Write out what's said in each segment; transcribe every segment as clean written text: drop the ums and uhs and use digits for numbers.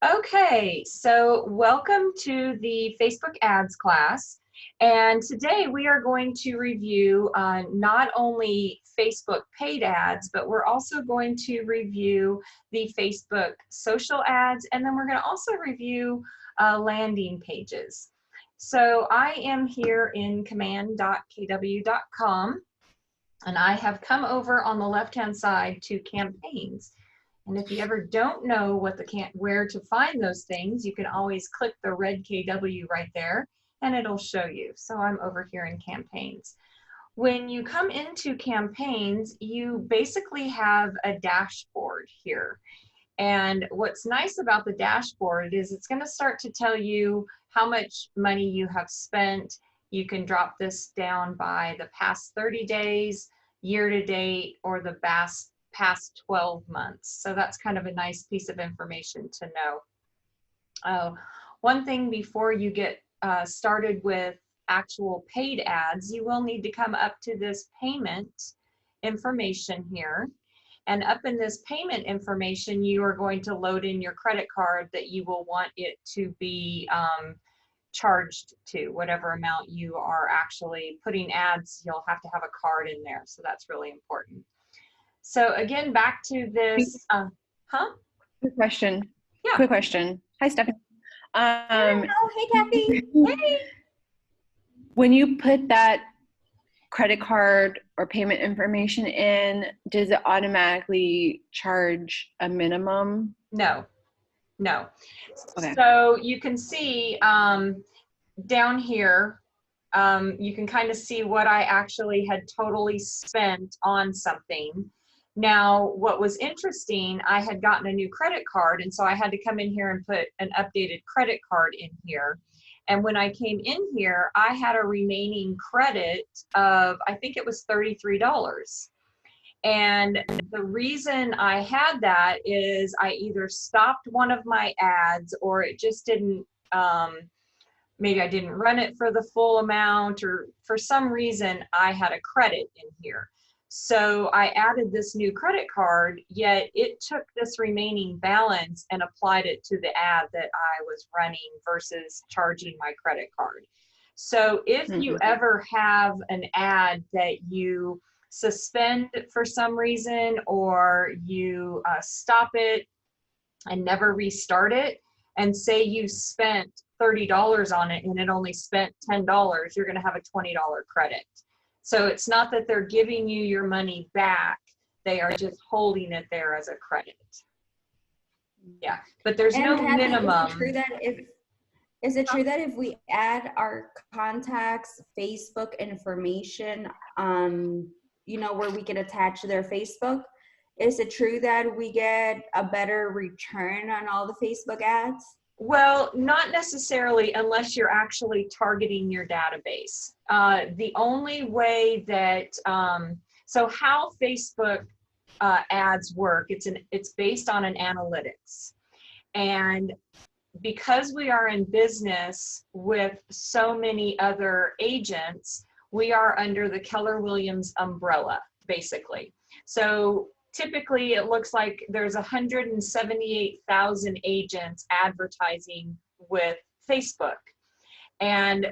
Okay, so welcome to the Facebook ads class. And today we are going to review not only Facebook paid ads, but we're also going to review the Facebook social ads, and then we're going to also review landing pages. So I am here in command.kw.com, and I have come over on the left-hand side to campaigns. And if you ever don't know where to find those things, you can always click the red KW right there and it'll show you. So I'm over here in campaigns. When you come into campaigns, you basically have a dashboard here. And what's nice about the dashboard is it's going to start to tell you how much money you have spent. You can drop this down by the past 30 days, year to date, or the past 12 months. So that's kind of a nice piece of information to know. One thing before you get started with actual paid ads, you will need to come up to this payment information here. And up in this payment information, you are going to load in your credit card that you will want it to be charged to. Whatever amount you are actually putting ads, you'll have to have a card in there. So that's really important. So again, back to this, Quick question. Yeah. Quick question. Hi, Stephanie. Hey, Kathy. Hey. When you put that credit card or payment information in, does it automatically charge a minimum? No. Okay. So you can see down here, you can kind of see what I actually had totally spent on something. Now, what was interesting, I had gotten a new credit card, and so I had to come in here and put an updated credit card in here. And when I came in here, I had a remaining credit of, I think it was $33. And the reason I had that is I either stopped one of my ads, or it just didn't, maybe I didn't run it for the full amount, or for some reason I had a credit in here. So I added this new credit card, yet it took this remaining balance and applied it to the ad that I was running versus charging my credit card. So if you ever have an ad that you suspend for some reason, or you stop it and never restart it, and say you spent $30 on it and it only spent $10, you're going to have a $20 credit. So it's not that they're giving you your money back, they are just holding it there as a credit. Yeah, but there's no minimum. Is it true that if we add our contacts' Facebook information, you know, where we can attach their Facebook, is it true that we get a better return on all the Facebook ads? Well, not necessarily, unless you're actually targeting your database. The only way that, so how Facebook ads work, it's based on an analytics. And because we are in business with so many other agents, we are under the Keller Williams umbrella, basically. So typically it looks like there's 178,000 agents advertising with Facebook. And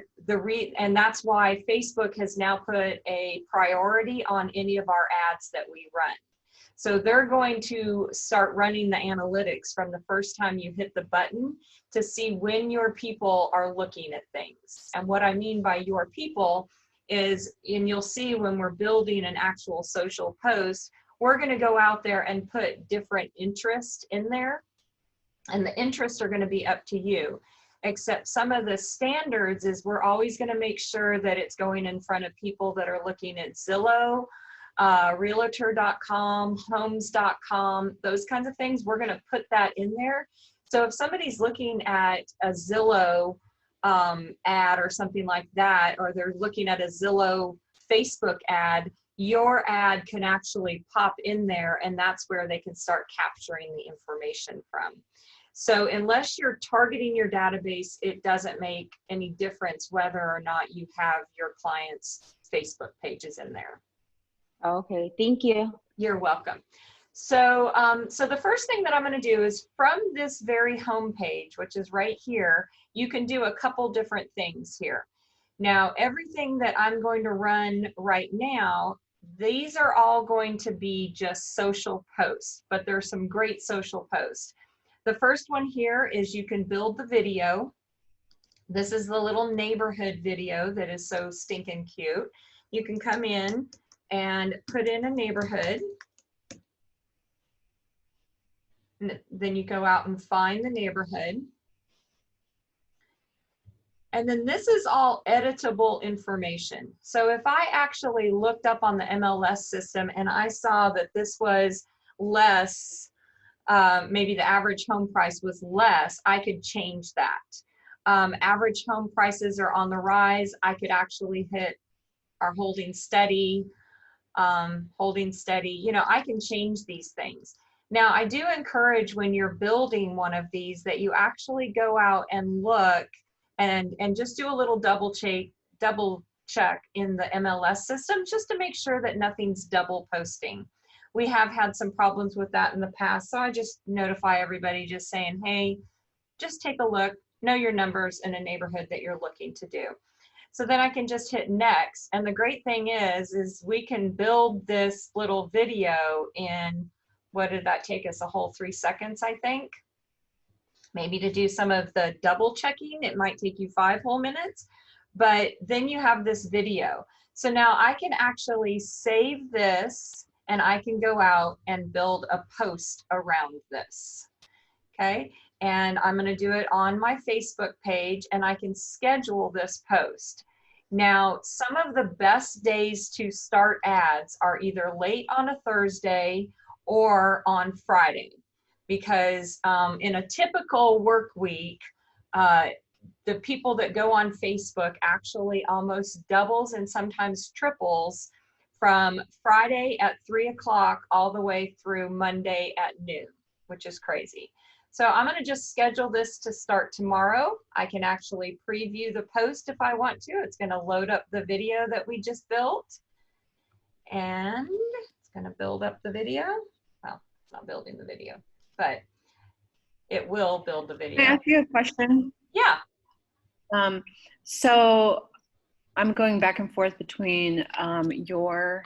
that's why Facebook has now put a priority on any of our ads that we run. So they're going to start running the analytics from the first time you hit the button to see when your people are looking at things. And what I mean by your people is, and you'll see when we're building an actual social post, we're going to go out there and put different interests in there. And the interests are going to be up to you. Except some of the standards is we're always going to make sure that it's going in front of people that are looking at Zillow, realtor.com, homes.com, those kinds of things. We're going to put that in there. So if somebody's looking at a Zillow ad or something like that, or they're looking at a Zillow Facebook ad, your ad can actually pop in there, and that's where they can start capturing the information from. So unless you're targeting your database, it doesn't make any difference whether or not you have your clients' Facebook pages in there. Okay, thank you. You're welcome. So the first thing that I'm going to do is from this very home page, which is right here, you can do a couple different things here. Now, everything that I'm going to run right now, these are all going to be just social posts, but there's some great social posts. The first one here is you can build the video. This is the little neighborhood video that is so stinking cute. You can come in and put in a neighborhood. And then you go out and find the neighborhood. And then this is all editable information. So if I actually looked up on the MLS system and I saw that this was less, maybe the average home price was less, I could change that. Average home prices are on the rise. I could actually hit our holding steady, you know, I can change these things. Now, I do encourage when you're building one of these that you actually go out and look and just do a little double check in the MLS system just to make sure that nothing's double posting. We have had some problems with that in the past, so I just notify everybody just saying, hey, just take a look, know your numbers in a neighborhood that you're looking to do. So then I can just hit next, and the great thing is we can build this little video in, what did that take us, a whole 3 seconds, I think? Maybe to do some of the double checking, it might take you 5 whole minutes, but then you have this video. So now I can actually save this and I can go out and build a post around this, okay? And I'm gonna do it on my Facebook page and I can schedule this post. Now, some of the best days to start ads are either late on a Thursday or on Friday. Because in a typical work week, the people that go on Facebook actually almost doubles and sometimes triples from Friday at 3 o'clock all the way through Monday at noon, which is crazy. So I'm gonna just schedule this to start tomorrow. I can actually preview the post if I want to. It's gonna load up the video that we just built. And it's gonna build up the video. Well, it's not building the video, but it will build the video. Can I ask you a question? Yeah. So I'm going back and forth between your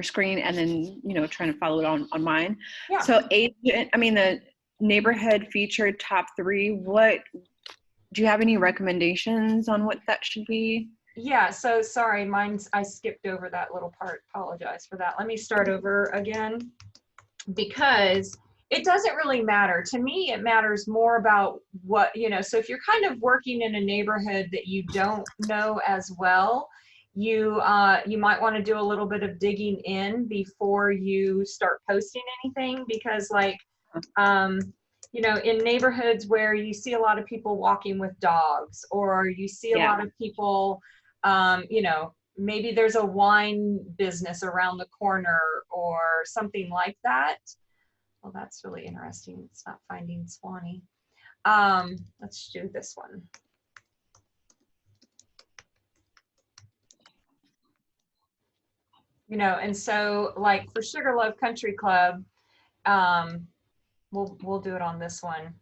screen and then, you know, trying to follow it on mine. Yeah. So the neighborhood featured top 3, what do you have any recommendations on what that should be? Yeah, so sorry, I skipped over that little part. Apologize for that. Let me start over again, because it doesn't really matter. To me, it matters more about what, you know, so if you're kind of working in a neighborhood that you don't know as well, you might want to do a little bit of digging in before you start posting anything, because like, you know, in neighborhoods where you see a lot of people walking with dogs, or you see a lot of people, you know, maybe there's a wine business around the corner or something like that. Well, that's really interesting. It's not finding Swanee. Let's do this one. You know, and so like for Sugarloaf Country Club, we'll do it on this one.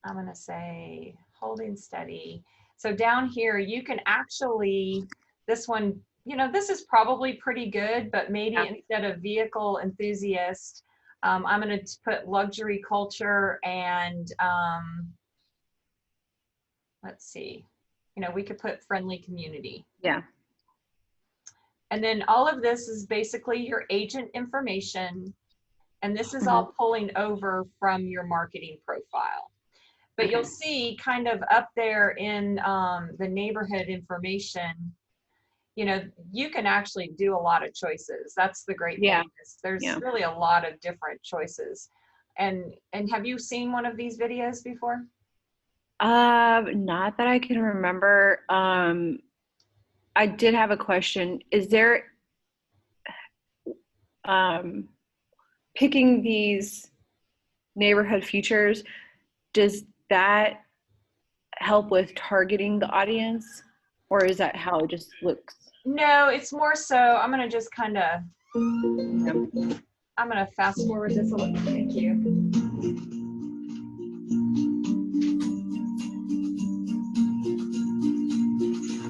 I'm gonna say holding steady. So down here, you can actually, this one, you know, this is probably pretty good, but maybe instead of vehicle enthusiast, I'm gonna put luxury culture and let's see, you know, we could put friendly community. Yeah. And then all of this is basically your agent information. And this is all pulling over from your marketing profile. But you'll see kind of up there in the neighborhood information, you know, you can actually do a lot of choices. That's the great thing. There's really a lot of different choices. And have you seen one of these videos before? Not that I can remember. I did have a question. Is there picking these neighborhood features, does that help with targeting the audience, or is that how it just looks? No, it's more so, I'm gonna just kind of I'm going to fast forward this a little. Thank you.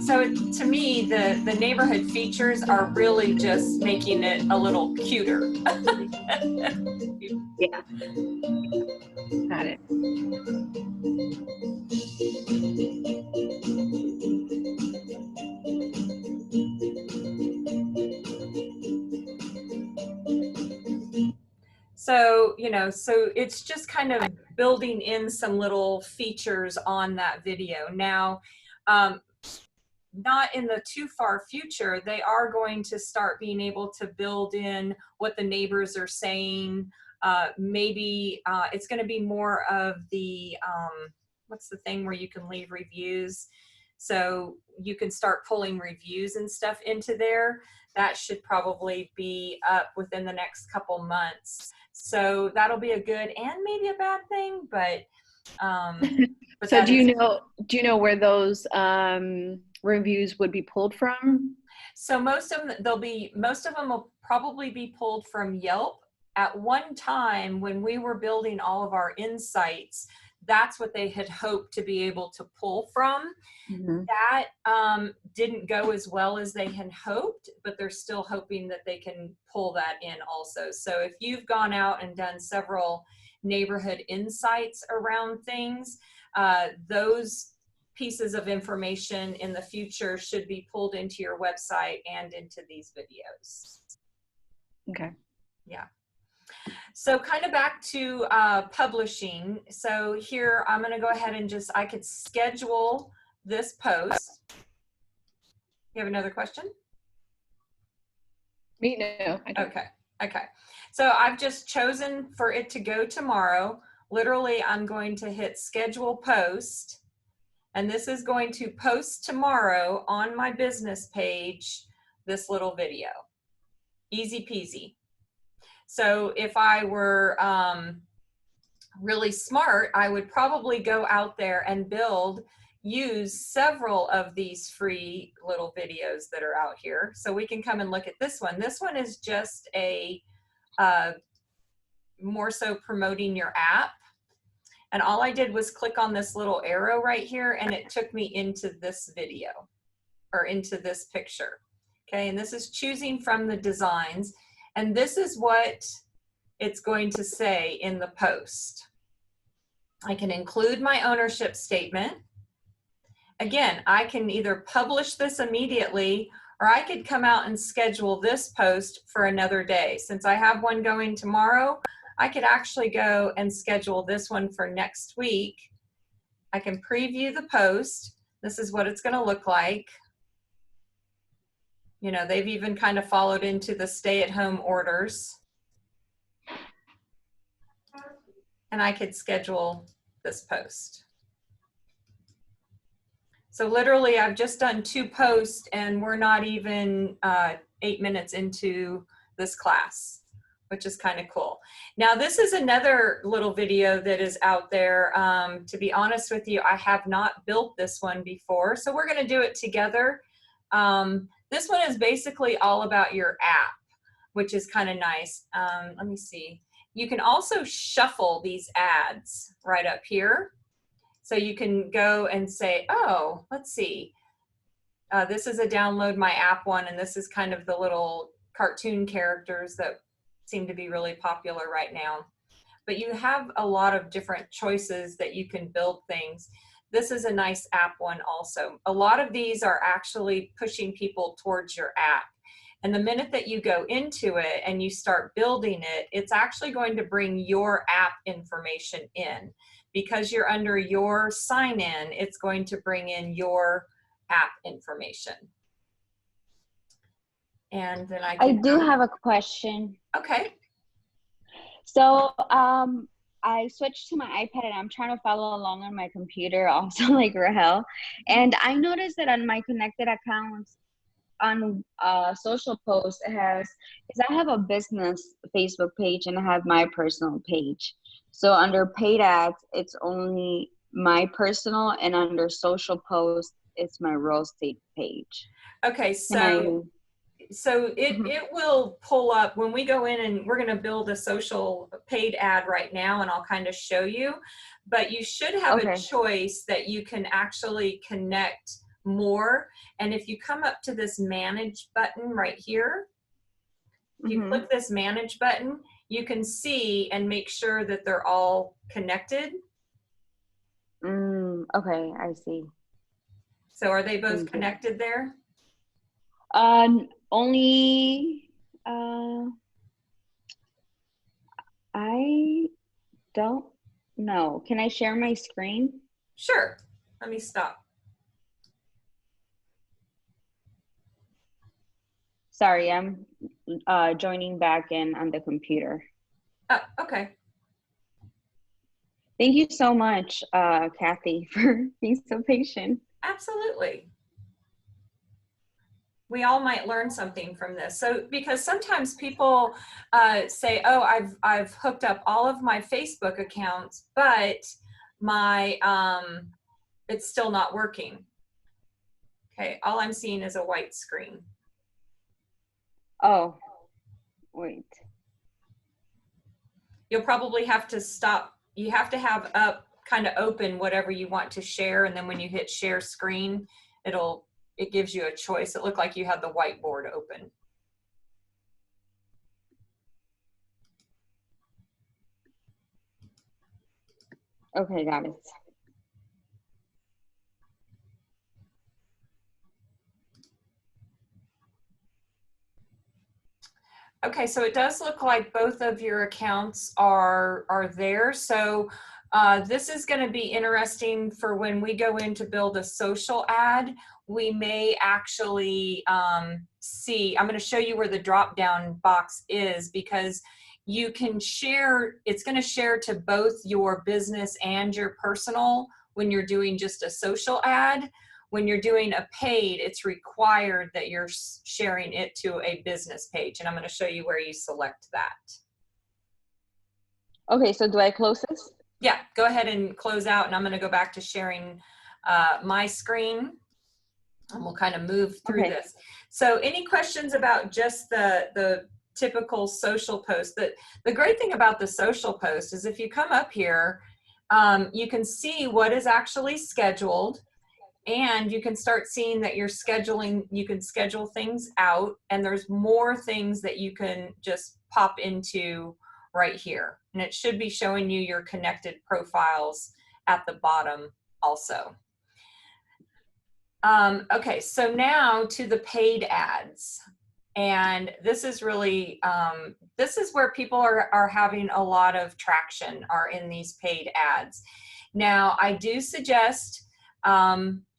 So to me, the neighborhood features are really just making it a little cuter. Yeah. Got it. So, you know, so it's just kind of building in some little features on that video. Now, not in the too far future, they are going to start being able to build in what the neighbors are saying. Maybe it's going to be more of the, what's the thing where you can leave reviews? So you can start pulling reviews and stuff into there. That should probably be up within the next couple months. So that'll be a good and maybe a bad thing, but so do you know where those reviews would be pulled from? So most of them will probably be pulled from Yelp. At one time when we were building all of our insights, that's what they had hoped to be able to pull from. Mm-hmm. That didn't go as well as they had hoped, but they're still hoping that they can pull that in also. So if you've gone out and done several neighborhood insights around things, those pieces of information in the future should be pulled into your website and into these videos. Okay. Yeah. So kind of back to publishing. So here I'm going to go ahead and I could schedule this post. You have another question? Me, no. Okay. So I've just chosen for it to go tomorrow. Literally, I'm going to hit schedule post. And this is going to post tomorrow on my business page, this little video. Easy peasy. So if I were really smart, I would probably go out there and use several of these free little videos that are out here. So we can come and look at this one. This one is just a more so promoting your app. And all I did was click on this little arrow right here and it took me into this video or into this picture. Okay, and this is choosing from the designs. And this is what it's going to say in the post. I can include my ownership statement. Again, I can either publish this immediately or I could come out and schedule this post for another day. Since I have one going tomorrow, I could actually go and schedule this one for next week. I can preview the post. This is what it's going to look like. You know, they've even kind of followed into the stay-at-home orders. And I could schedule this post. So literally, I've just done 2 posts and we're not even 8 minutes into this class, which is kind of cool. Now, this is another little video that is out there. To be honest with you, I have not built this one before, so we're going to do it together. This one is basically all about your app, which is kind of nice. Let me see. You can also shuffle these ads right up here. So you can go and say, oh, let's see. This is a download my app one, and this is kind of the little cartoon characters that seem to be really popular right now. But you have a lot of different choices that you can build things. This is a nice app one also. A lot of these are actually pushing people towards your app. And the minute that you go into it and you start building it, it's actually going to bring your app information in. Because you're under your sign-in, it's going to bring in your app information. And then I do have a question. Okay. So I switched to my iPad and I'm trying to follow along on my computer also like Rahel. And I noticed that on my connected accounts on social posts, because I have a business Facebook page and I have my personal page. So under paid ads, it's only my personal, and under social posts, it's my real estate page. Okay, so So Mhm. it will pull up when we go in, and we're going to build a social paid ad right now, and I'll kind of show you. But you should have a Okay. choice that you can actually connect more. And if you come up to this manage button right here, if you Mhm. click this manage button, you can see and make sure that they're all connected. Okay, I see. So are they both Thank you. connected there? Only I don't know. Can I share my screen? Sure. Let me stop. Sorry, I'm joining back in on the computer. Oh, okay. Thank you so much, Kathy, for being so patient. Absolutely. We all might learn something from this. So, because sometimes people say, "Oh, I've hooked up all of my Facebook accounts, but my it's still not working." Okay, all I'm seeing is a white screen. Oh, wait. You'll probably have to stop. You have to have up kind of open whatever you want to share, and then when you hit share screen, it gives you a choice. It looked like you had the whiteboard open. Okay, got it. Okay, so it does look like both of your accounts are there. So this is going to be interesting for when we go in to build a social ad. We may actually see, I'm going to show you where the drop down box is, because you can share, it's going to share to both your business and your personal when you're doing just a social ad. When you're doing a paid, it's required that you're sharing it to a business page. And I'm going to show you where you select that. Okay, so do I close this? Yeah, go ahead and close out, and I'm going to go back to sharing my screen, and we'll kind of move through this. So any questions about just the typical social post? The great thing about the social post is if you come up here, you can see what is actually scheduled. And you can start seeing that you're scheduling, you can schedule things out, and there's more things that you can just pop into right here. And it should be showing you your connected profiles at the bottom also. Okay, so now to the paid ads. And this is really, this is where people are having a lot of traction, are in these paid ads. Now, I do suggest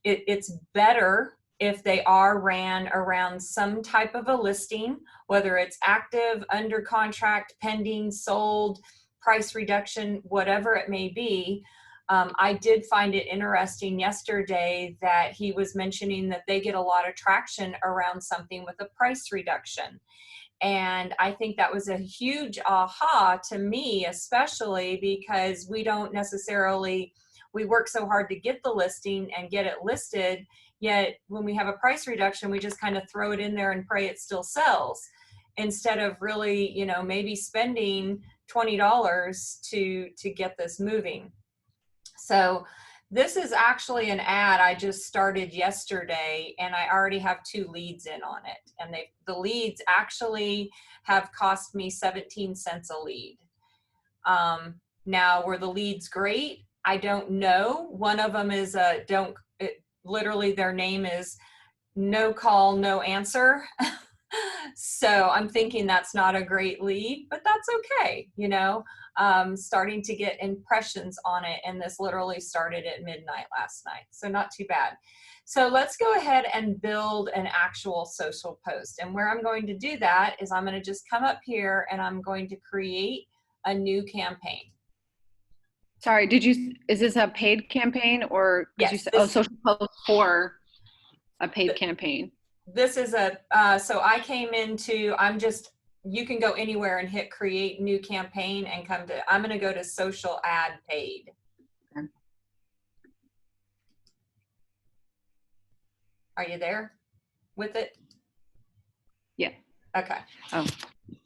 it's better if they are ran around some type of a listing, whether it's active, under contract, pending, sold, price reduction, whatever it may be. I did find it interesting yesterday that he was mentioning that they get a lot of traction around something with a price reduction. And I think that was a huge aha to me, especially because we don't necessarily, we work so hard to get the listing and get it listed, yet when we have a price reduction, we just kind of throw it in there and pray it still sells, instead of really, you know, maybe spending $20 to get this moving. So this is actually an ad I just started yesterday, and I already have 2 leads in on it. And the leads actually have cost me 17 cents a lead. Now, were the leads great? I don't know. One of them is literally their name is no call, no answer. So I'm thinking that's not a great lead, but that's okay, you know. Starting to get impressions on it, and this literally started at midnight last night, so not too bad. So let's go ahead and build an actual social post. And where I'm going to do that is I'm going to just come up here and I'm going to create a new campaign. Sorry, is this a paid campaign, or did you Yes, say, social post for a paid campaign? This is so I came into, you can go anywhere and hit create new campaign and I'm going to go to social ad paid. Okay. Are you there with it? Okay. Oh.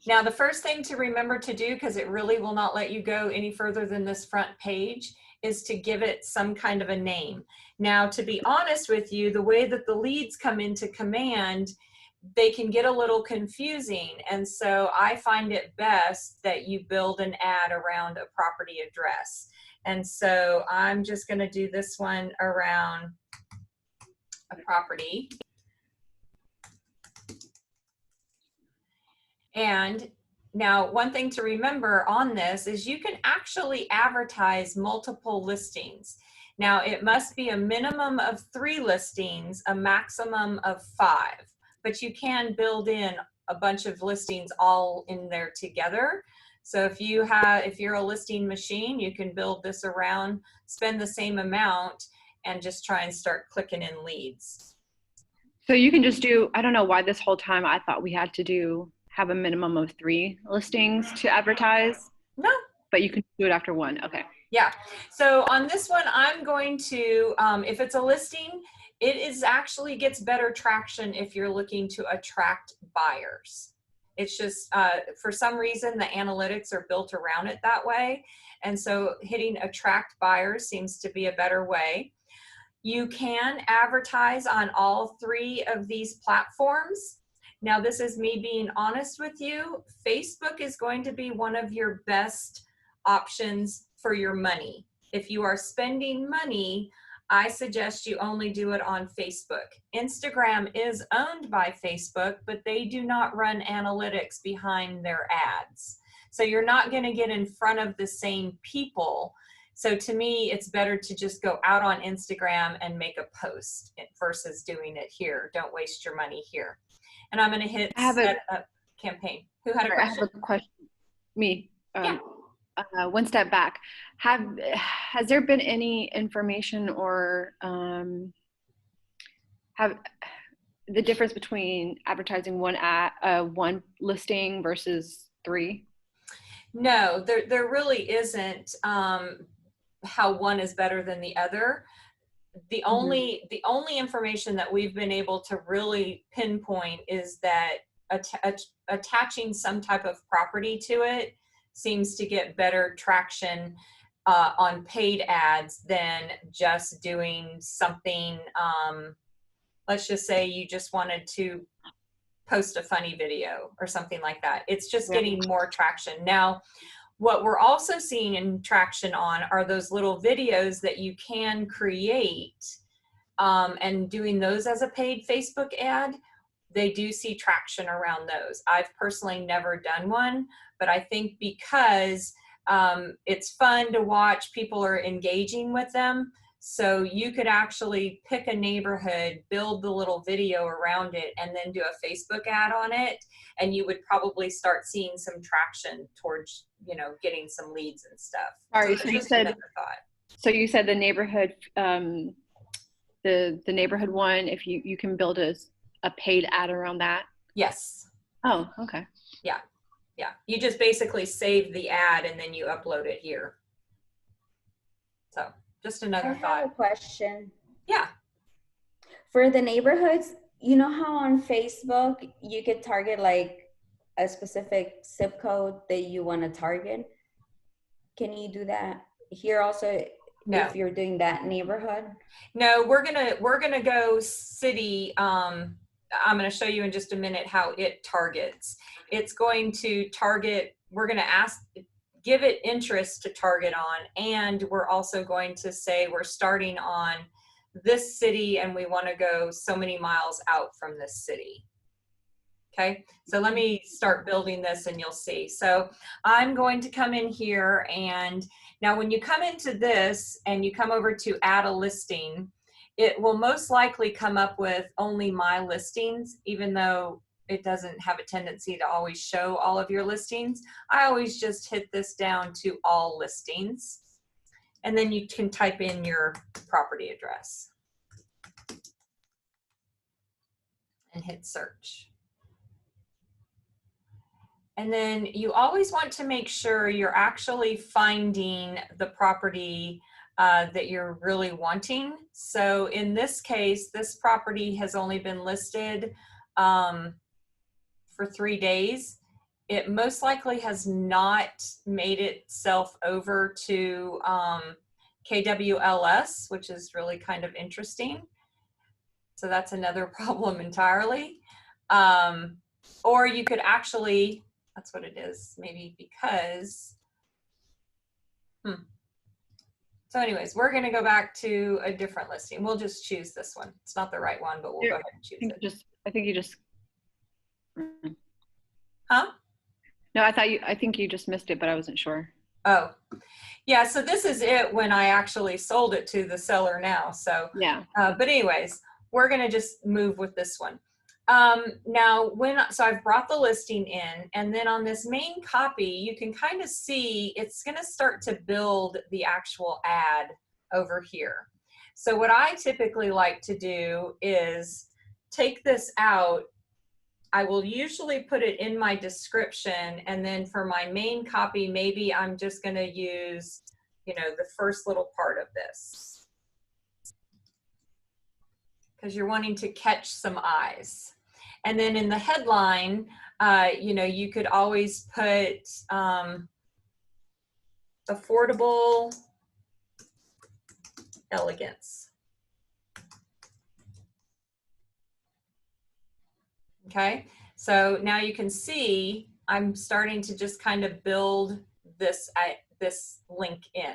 Now, the first thing to remember to do, because it really will not let you go any further than this front page, is to give it some kind of a name. Now, to be honest with you, the way that the leads come into command, they can get a little confusing. And so I find it best that you build an ad around a property address. And so I'm just going to do this one around a property. And now one thing to remember on this is you can actually advertise multiple listings. Now it must be a minimum of 3 listings, a maximum of 5, but you can build in a bunch of listings all in there together. So if you're a listing machine, you can build this around, spend the same amount, and just try and start clicking in leads. So you can just do, I don't know why this whole time I thought we had to have a minimum of 3 listings to advertise. No. But you can do it after 1. Okay. Yeah. So on this one, I'm going to, if it's a listing, it is actually gets better traction if you're looking to attract buyers. It's just, for some reason, the analytics are built around it that way. And so hitting attract buyers seems to be a better way. You can advertise on all 3 of these platforms. Now, this is me being honest with you. Facebook is going to be one of your best options for your money. If you are spending money, I suggest you only do it on Facebook. Instagram is owned by Facebook, but they do not run analytics behind their ads. So you're not going to get in front of the same people. So to me, it's better to just go out on Instagram and make a post versus doing it here. Don't waste your money here. And I'm going to hit set up campaign. Who had a question? I have a question. Me. Yeah. One step back. Has there been any information or have the difference between advertising one listing versus 3? No, there really isn't how one is better than the other. The only information that we've been able to really pinpoint is that attaching some type of property to it seems to get better traction on paid ads than just doing something. Let's just say you just wanted to post a funny video or something like that. It's just getting more traction. Now, what we're also seeing in traction on are those little videos that you can create, and doing those as a paid Facebook ad. They do see traction around those. I've personally never done one, but I think because it's fun to watch, people are engaging with them. So you could actually pick a neighborhood, build the little video around it, and then do a Facebook ad on it. And you would probably start seeing some traction towards, getting some leads and stuff. Sorry, so you said the neighborhood, the neighborhood one, if you can build a paid ad around that? Yes. Oh, okay. Yeah. You just basically save the ad and then you upload it here. So just another thought. I have a question. Yeah. For the neighborhoods, you know how on Facebook you could target like a specific zip code that you want to target? Can you do that here also? No. If you're doing that neighborhood? No, we're gonna go city. I'm gonna show you in just a minute how it targets. It's going to target, we're gonna give it interest to target on, and we're also going to say we're starting on this city and we want to go so many miles out from this city. Okay, so let me start building this and you'll see. So I'm going to come in here, and now when you come into this and you come over to add a listing, it will most likely come up with only my listings, even though it doesn't have a tendency to always show all of your listings. I always just hit this down to all listings, and then you can type in your property address and hit search. And then you always want to make sure you're actually finding the property that you're really wanting. So in this case, this property has only been listed for for 3 days, it most likely has not made itself over to KWLS, which is really kind of interesting. So that's another problem entirely. Or you could actually, that's what it is, maybe because, So anyways, we're going to go back to a different listing. We'll just choose this one. It's not the right one, but we'll go ahead and choose it. I think you just. Huh? No, I think you just missed it, but I wasn't sure. Oh, yeah. So this is it when I actually sold it to the seller now. So Yeah. But anyways, we're going to just move with this one. Now, so I've brought the listing in, and then on this main copy, you can kind of see it's going to start to build the actual ad over here. So what I typically like to do is take this out. I will usually put it in my description, and then for my main copy, maybe I'm just going to use, you know, the first little part of this, because you're wanting to catch some eyes. And then in the headline, you know, you could always put affordable elegance. Okay, so now you can see I'm starting to just kind of build this link in.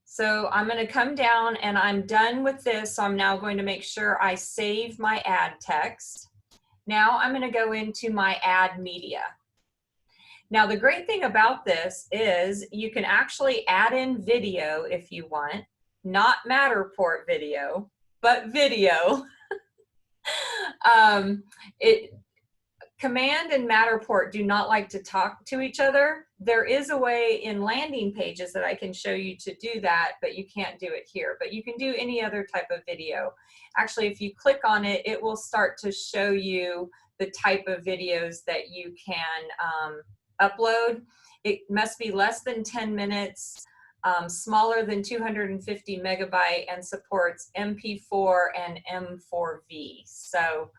So I'm going to come down, and I'm done with this. So I'm now going to make sure I save my ad text. Now I'm going to go into my ad media. Now the great thing about this is you can actually add in video if you want, not Matterport video, but video. Command and Matterport do not like to talk to each other. There is a way in landing pages that I can show you to do that, but you can't do it here. But you can do any other type of video. Actually, if you click on it, it will start to show you the type of videos that you can upload. It must be less than 10 minutes, smaller than 250 megabyte, and supports MP4 and M4V. So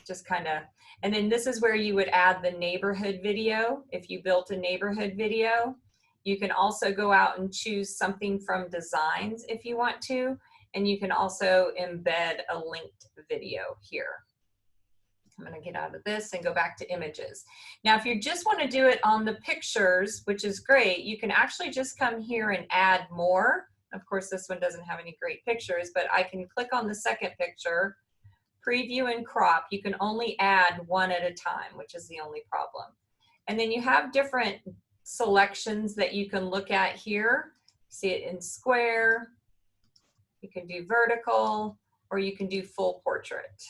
just kind of, and then this is where you would add the neighborhood video. If you built a neighborhood video, you can also go out and choose something from designs if you want to, and you can also embed a linked video here. I'm going to get out of this and go back to images. Now, if you just want to do it on the pictures, which is great, you can actually just come here and add more. Of course, this one doesn't have any great pictures, but I can click on the second picture, preview and crop. You can only add one at a time, which is the only problem. And then you have different selections that you can look at here. See it in square, you can do vertical, or you can do full portrait.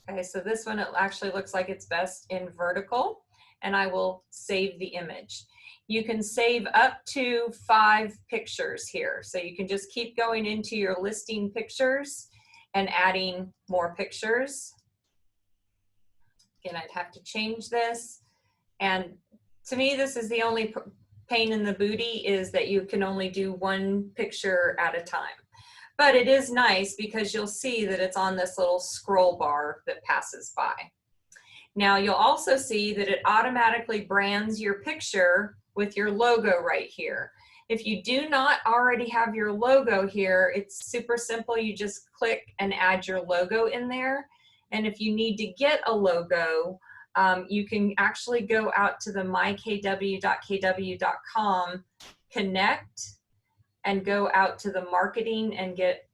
Okay, so this one, it actually looks like it's best in vertical, and I will save the image. You can save up to 5 pictures here. So you can just keep going into your listing pictures and adding more pictures. Again, I'd have to change this. And to me, this is the only pain in the booty, is that you can only do 1 picture at a time. But it is nice because you'll see that it's on this little scroll bar that passes by. Now you'll also see that it automatically brands your picture with your logo right here. If you do not already have your logo here, it's super simple. You just click and add your logo in there. And if you need to get a logo, you can actually go out to the mykw.kw.com, connect, and go out to the marketing and get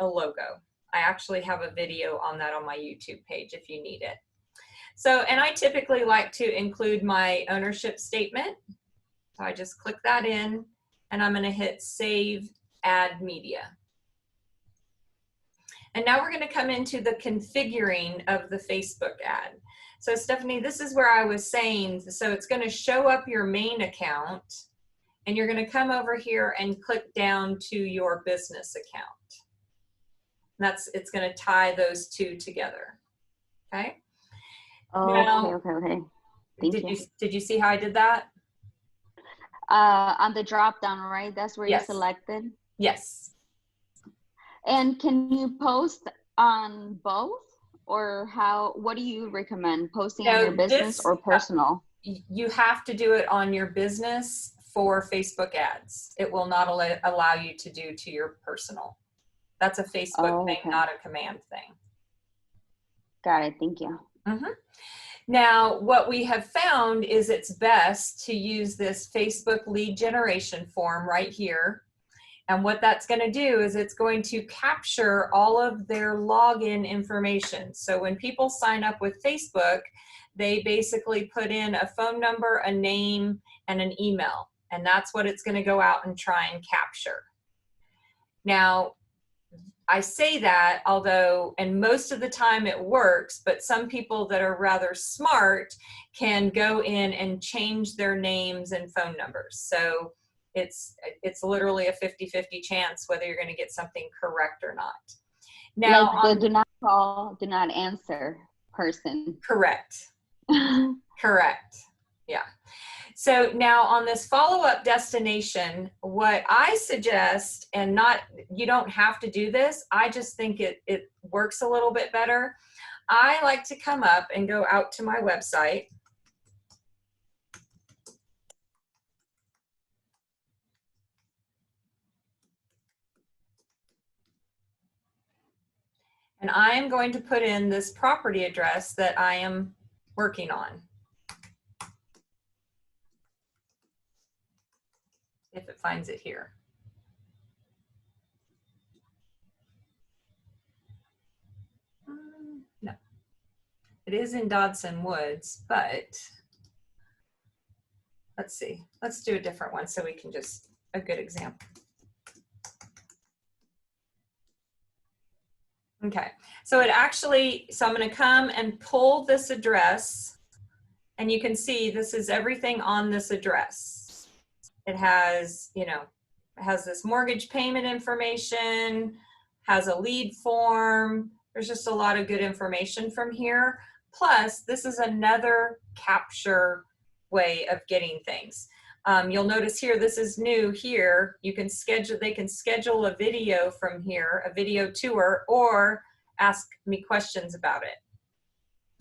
a logo. I actually have a video on that on my YouTube page if you need it. So, and I typically like to include my ownership statement. So I just click that in, and I'm going to hit Save Add Media. And now we're going to come into the configuring of the Facebook ad. So Stephanie, this is where I was saying, so it's going to show up your main account, and you're going to come over here and click down to your business account. It's going to tie those two together. Okay. Oh, now, okay. Did you see how I did that? On the drop down, right? That's where Yes. you selected. Yes. And can you post on both, Or what do you recommend? Posting No, on your business this, or personal? you have to do it on your business for Facebook ads. It will not allow you to do to your personal. That's a Facebook Oh, thing, okay. not a command thing. Got it. Thank you. Now, what we have found is it's best to use this Facebook lead generation form right here. And what that's going to do is it's going to capture all of their login information. So when people sign up with Facebook, they basically put in a phone number, a name, and an email. And that's what it's going to go out and try and capture. Now, I say that, although, and most of the time it works, but some people that are rather smart can go in and change their names and phone numbers. So it's literally a 50-50 chance whether you're going to get something correct or not. Now, Like the do not call, do not answer person. correct. Correct. Yeah. So now on this follow-up destination, what I suggest, and you don't have to do this, I just think it works a little bit better. I like to come up and go out to my website. And I am going to put in this property address that I am working on. If it finds it here. No, it is in Dodson Woods, but let's see. Let's do a different one so we can just, a good example. Okay, so it actually, so I'm going to come and pull this address, and you can see this is everything on this address. It has, you know, it has this mortgage payment information, has a lead form. There's just a lot of good information from here. Plus, this is another capture way of getting things. You'll notice here, this is new here. You can schedule, they can schedule a video from here, a video tour, or ask me questions about it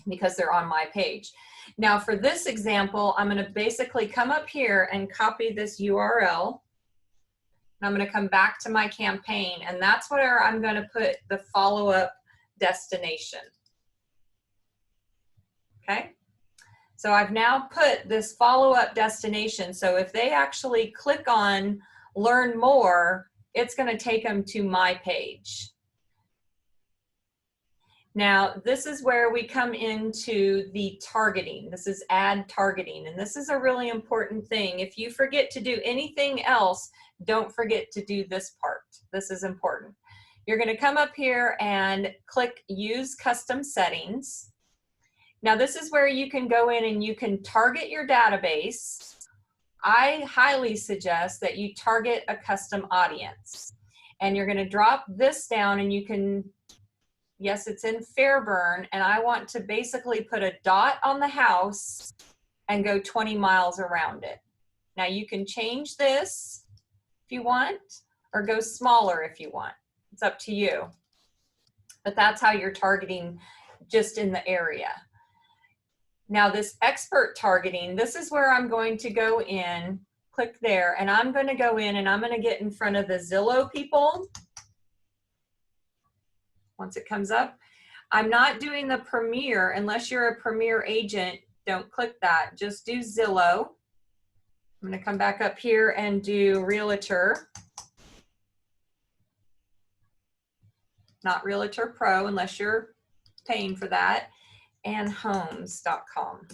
because they're on my page. Now for this example, I'm gonna basically come up here and copy this URL. And I'm gonna come back to my campaign, and that's where I'm gonna put the follow-up destination. Okay? So I've now put this follow-up destination. So if they actually click on learn more, it's going to take them to my page. Now, this is where we come into the targeting. This is ad targeting, and this is a really important thing. If you forget to do anything else, don't forget to do this part. This is important. You're going to come up here and click Use Custom Settings. Now this is where you can go in and you can target your database. I highly suggest that you target a custom audience. And you're gonna drop this down and you can, yes, it's in Fairburn, and I want to basically put a dot on the house and go 20 miles around it. Now you can change this if you want, or go smaller if you want. It's up to you. But that's how you're targeting just in the area. Now this expert targeting, this is where I'm going to go in, click there, and I'm going to go in and I'm going to get in front of the Zillow people. Once it comes up, I'm not doing the Premier unless you're a Premier agent. Don't click that, just do Zillow. I'm going to come back up here and do Realtor. Not Realtor Pro unless you're paying for that. And homes.com.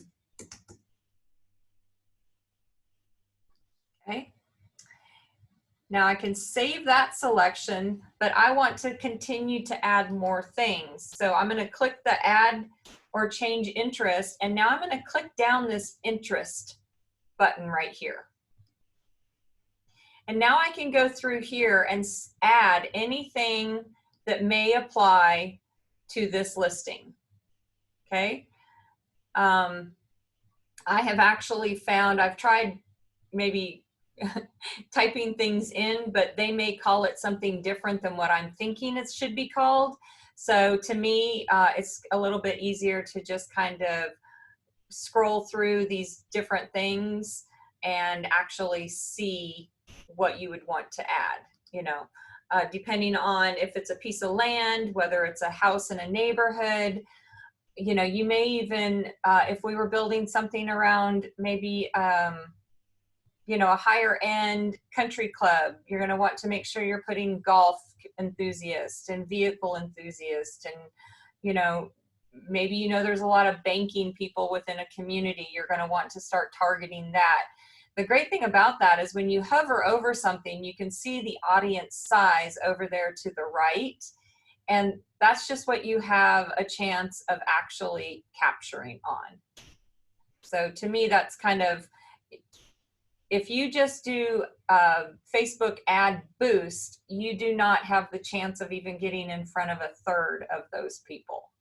Okay. Now I can save that selection, but I want to continue to add more things. So I'm going to click the add or change interest, and now I'm going to click down this interest button right here. And now I can go through here and add anything that may apply to this listing. Okay. I have actually found, I've tried maybe typing things in, but they may call it something different than what I'm thinking it should be called. So to me, it's a little bit easier to just kind of scroll through these different things and actually see what you would want to add, you know, depending on if it's a piece of land, whether it's a house in a neighborhood. You know, you may even, if we were building something around maybe, you know, a higher end country club, you're going to want to make sure you're putting golf enthusiast and vehicle enthusiast. And, you know, maybe, you know, there's a lot of banking people within a community. You're going to want to start targeting that. The great thing about that is when you hover over something, you can see the audience size over there to the right. And that's just what you have a chance of actually capturing on. So to me, that's kind of, if you just do Facebook ad boost, you do not have the chance of even getting in front of a third of those people.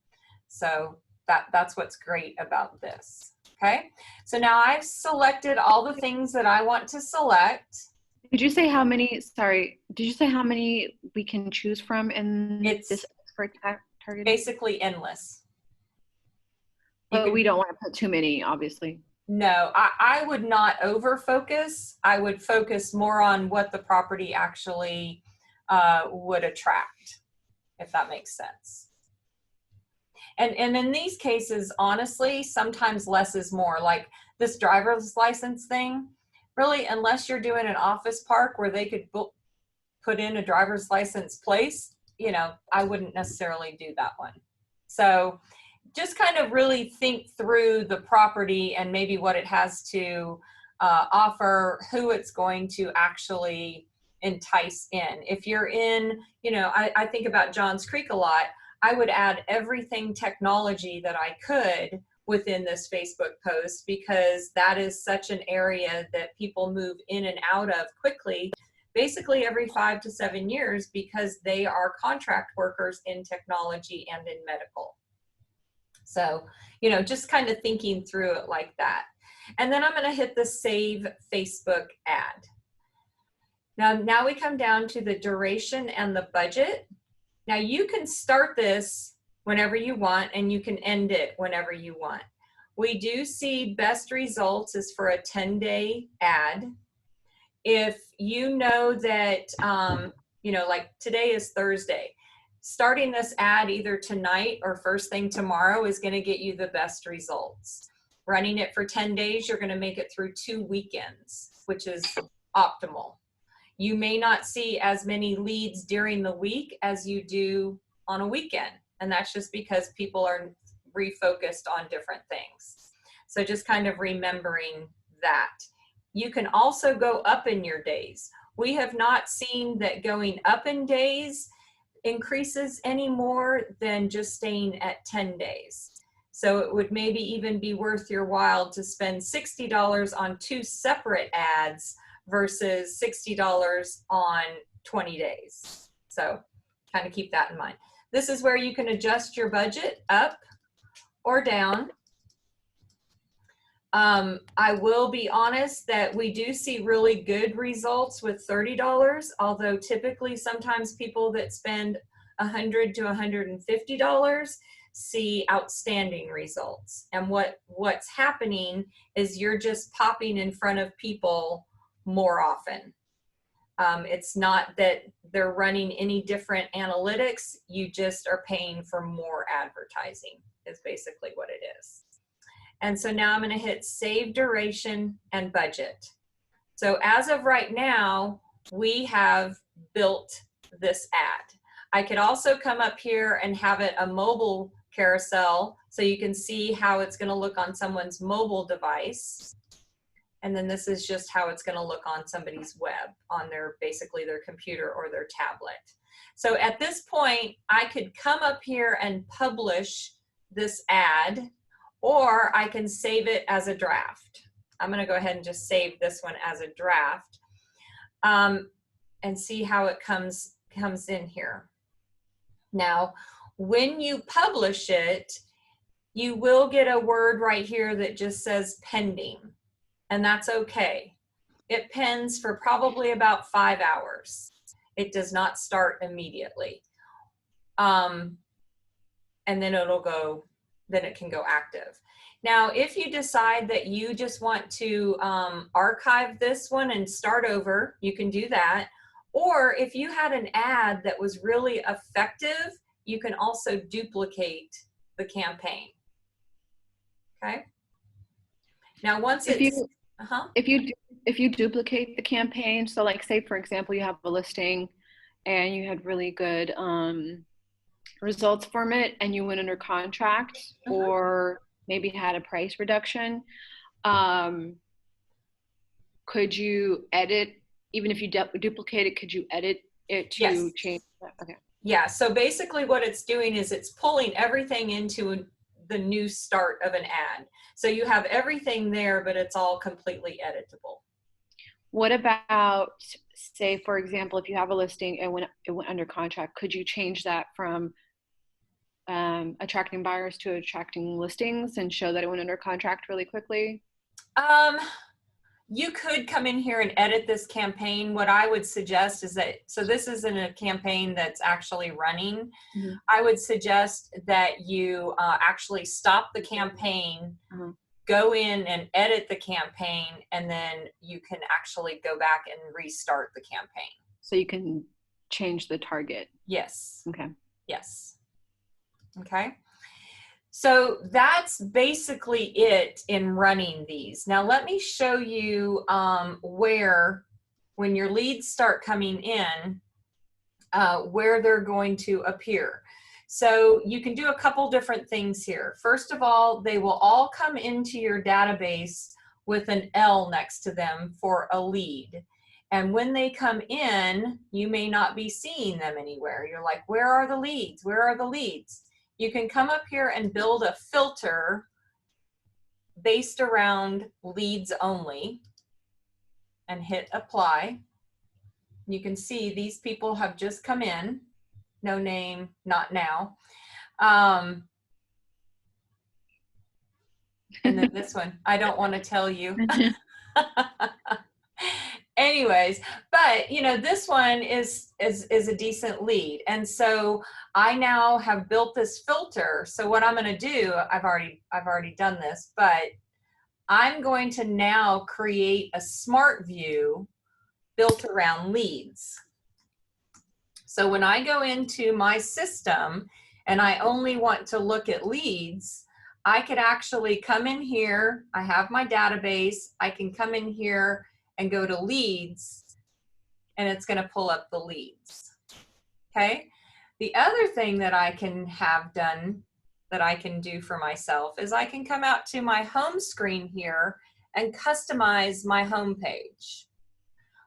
So that's what's great about this. Okay, so now I've selected all the things that I want to select. Did you say how many, sorry, did you say how many we can choose from in this expert targeting? Basically endless. But we don't want to put too many, obviously. No, I would not over focus. I would focus more on what the property actually would attract, if that makes sense. And in these cases, honestly, sometimes less is more. Like this driver's license thing, really, unless you're doing an office park where they could put in a driver's license place, you know, I wouldn't necessarily do that one. So just kind of really think through the property and maybe what it has to offer, who it's going to actually entice in. If you're in, you know, I think about Johns Creek a lot. I would add everything technology that I could within this Facebook post, because that is such an area that people move in and out of quickly, basically every 5 to 7 years, because they are contract workers in technology and in medical. So, you know, just kind of thinking through it like that. And then I'm going to hit the Save Facebook Ad. Now we come down to the duration and the budget. Now you can start this whenever you want and you can end it whenever you want. We do see best results is for a 10-day ad. If you know that, you know, like today is Thursday, starting this ad either tonight or first thing tomorrow is going to get you the best results. Running it for 10 days, you're going to make it through 2 weekends, which is optimal. You may not see as many leads during the week as you do on a weekend. And that's just because people are refocused on different things. So just kind of remembering that. You can also go up in your days. We have not seen that going up in days increases any more than just staying at 10 days. So it would maybe even be worth your while to spend $60 on 2 separate ads versus $60 on 20 days. So kind of keep that in mind. This is where you can adjust your budget up or down. I will be honest that we do see really good results with $30, although typically sometimes people that spend $100 to $150 see outstanding results. And what's happening is you're just popping in front of people more often. It's not that they're running any different analytics, you just are paying for more advertising is basically what it is. And so now I'm going to hit save duration and budget. So as of right now, we have built this ad. I could also come up here and have it a mobile carousel so you can see how it's going to look on someone's mobile device. And then this is just how it's going to look on somebody's web, on their basically their computer or their tablet. So at this point, I could come up here and publish this ad, or I can save it as a draft. I'm going to go ahead and just save this one as a draft and see how it comes in here. Now, when you publish it, you will get a word right here that just says pending. And that's okay. It pens for probably about 5 hours. It does not start immediately. and then it'll go, then it can go active. Now, if you decide that you just want to archive this one and start over, you can do that. Or if you had an ad that was really effective, you can also duplicate the campaign. Okay. Now, once If it's, you if you duplicate the campaign, so like say for example you have a listing and you had really good results from it and you went under contract or maybe had a price reduction, could you edit, even if you duplicate it, could you edit it to Yes. change that? Okay. Yeah, so basically what it's doing is it's pulling everything into the new start of an ad. So you have everything there, but it's all completely editable. What about, say, for example, if you have a listing and it went under contract, could you change that from attracting buyers to attracting listings and show that it went under contract really quickly? You could come in here and edit this campaign. What I would suggest is that, so this isn't a campaign that's actually running. Mm-hmm. I would suggest that you actually stop the campaign, go in and edit the campaign, and then you can actually go back and restart the campaign. So you can change the target. Yes. Okay. Yes. Okay. So that's basically it in running these. Now let me show you where, when your leads start coming in, where they're going to appear. So you can do a couple different things here. First of all, they will all come into your database with an L next to them for a lead. And when they come in, you may not be seeing them anywhere. You're like, where are the leads? Where are the leads? You can come up here and build a filter based around leads only and hit apply. You can see these people have just come in. No name, not now. And then this one, I don't want to tell you. Anyways, but you know, this one is a decent lead. And so I now have built this filter. So what I'm going to do, I've already done this, but I'm going to now create a smart view built around leads. So when I go into my system and I only want to look at leads, I could actually come in here. I have my database. I can come in here and go to leads, and it's going to pull up the leads. Okay. The other thing that I can have done, that I can do for myself, is I can come out to my home screen here and customize my home page.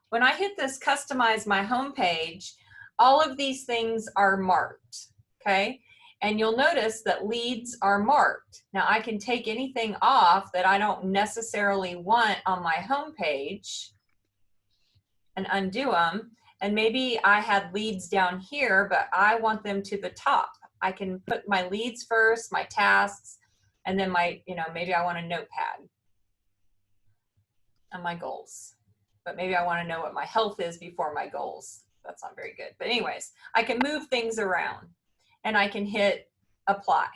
When I hit this customize my home page, all of these things are marked. Okay. And you'll notice that leads are marked. Now I can take anything off that I don't necessarily want on my home page and undo them. And maybe I had leads down here, but I want them to the top. I can put my leads first, my tasks, and then my, you know, maybe I want a notepad and my goals. But maybe I want to know what my health is before my goals. That's not very good. But anyways, I can move things around. And I can hit apply.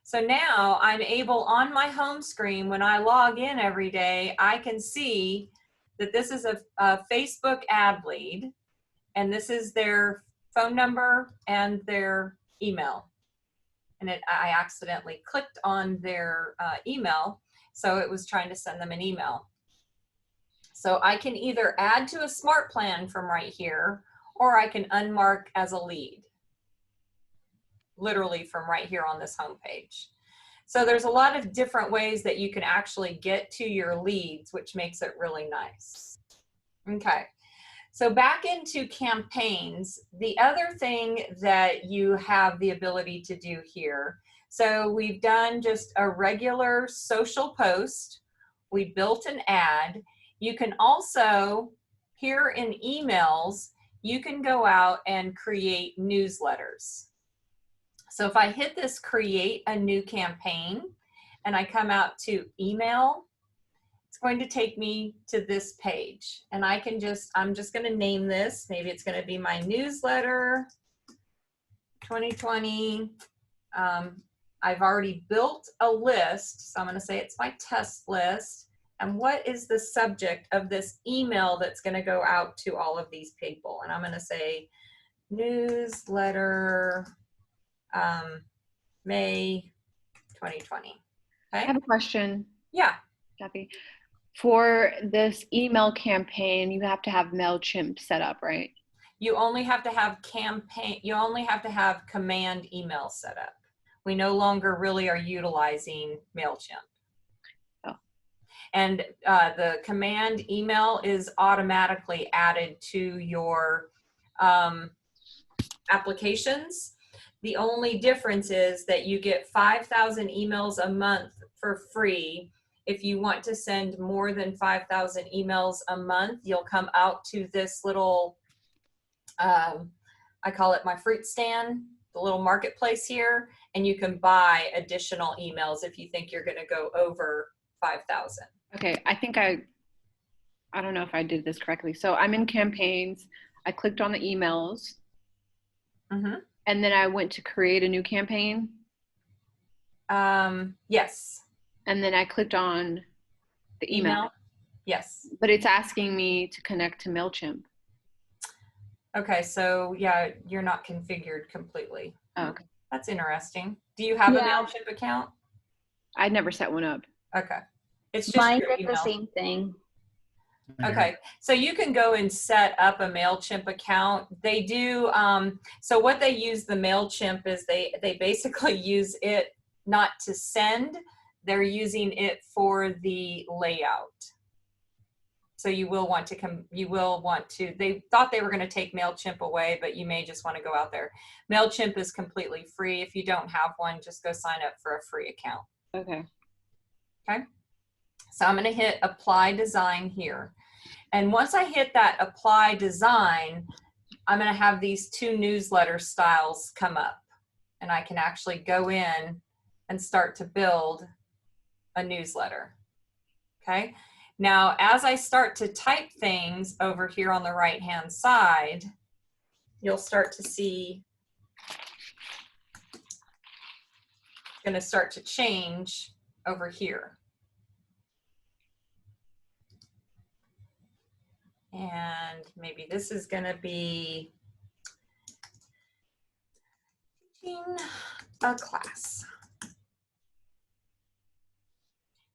So now I'm able, on my home screen, when I log in every day, I can see that this is a Facebook ad lead, and this is their phone number and their email. And I accidentally clicked on their email, so it was trying to send them an email. So I can either add to a smart plan from right here, or I can unmark as a lead, literally from right here on this home page. So there's a lot of different ways that you can actually get to your leads, which makes it really nice. Okay, so back into campaigns, the other thing that you have the ability to do here, so we've done just a regular social post, we built an ad. You can also, here in emails, you can go out and create newsletters. So if I hit this create a new campaign and I come out to email, it's going to take me to this page. And I can just, I'm just going to name this. Maybe it's going to be my newsletter 2020. I've already built a list, so I'm going to say it's my test list. And what is the subject of this email that's going to go out to all of these people? And I'm going to say newsletter, May 2020. I Okay. have a question, Yeah. Kathy. For this email campaign, you have to have MailChimp set up, right? You only have to have command email set up. We no longer really are utilizing MailChimp. Oh. And the command email is automatically added to your applications. The only difference is that you get 5,000 emails a month for free. If you want to send more than 5,000 emails a month, you'll come out to this little, I call it my fruit stand, the little marketplace here, and you can buy additional emails if you think you're going to go over 5,000. Okay, I think I don't know if I did this correctly. So I'm in campaigns. I clicked on the emails, Mm-hmm. and then I went to create a new campaign, Yes. and then I clicked on the email. Yes. But it's asking me to connect to MailChimp. Okay, so yeah, you're not configured completely. Oh, okay. That's interesting. Do you have a Yeah. MailChimp account? I'd never set one up. Okay. It's just Mine your did the email. same thing. Okay, so you can go and set up a MailChimp account. They do, so what they use the MailChimp is they basically use it not to send, they're using it for the layout. So you will want to, they thought they were going to take MailChimp away, but you may just want to go out there. MailChimp is completely free. If you don't have one, just go sign up for a free account. Okay. Okay. So I'm going to hit apply design here. And once I hit that apply design, I'm going to have these two newsletter styles come up. And I can actually go in and start to build a newsletter. Okay. Now, as I start to type things over here on the right-hand side, you'll start to see it's going to start to change over here. And maybe this is going to be teaching a class.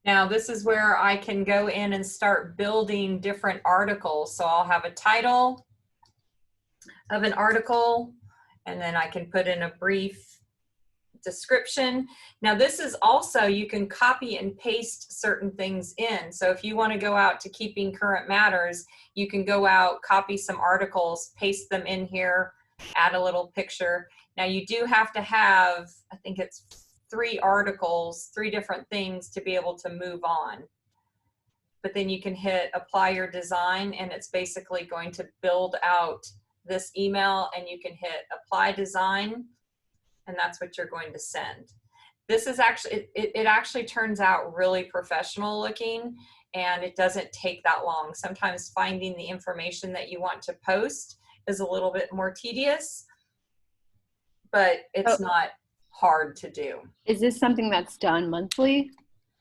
Now, this is where I can go in and start building different articles. So I'll have a title of an article, and then I can put in a brief description. Now, this is also, you can copy and paste certain things in. So if you want to go out to Keeping Current Matters, you can go out, copy some articles, paste them in here, add a little picture. Now, you do have to have, I think it's 3 articles, 3 different things to be able to move on. But then you can hit apply your design, and it's basically going to build out this email, and you can hit apply design, and that's what you're going to send. This is actually, it actually turns out really professional looking, and it doesn't take that long. Sometimes finding the information that you want to post is a little bit more tedious, but it's not hard to do. Is this something that's done monthly?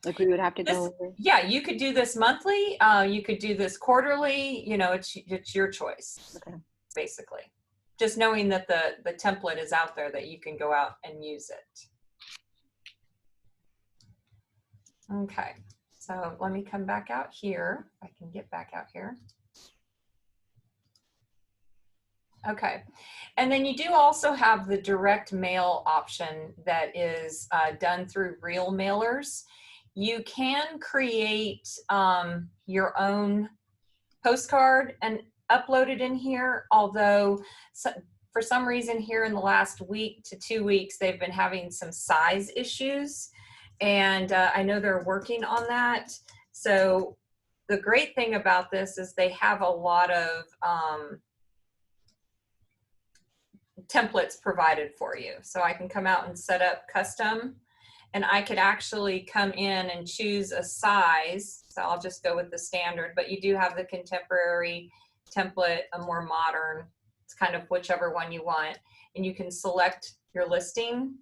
Like we would have to go over? Yeah, you could do this monthly. You could do this quarterly. You know, it's your choice, Okay. basically. Just knowing that the template is out there that you can go out and use it. Okay, so let me come back out here. If I can get back out here. Okay, and then you do also have the direct mail option that is done through Real Mailers. You can create your own postcard and upload it in here, although for some reason here in the last week to 2 weeks, they've been having some size issues, and I know they're working on that. So the great thing about this is they have a lot of templates provided for you. So I can come out and set up custom, and I could actually come in and choose a size. So I'll just go with the standard, but you do have the contemporary template, a more modern. It's kind of whichever one you want. And you can select your listing.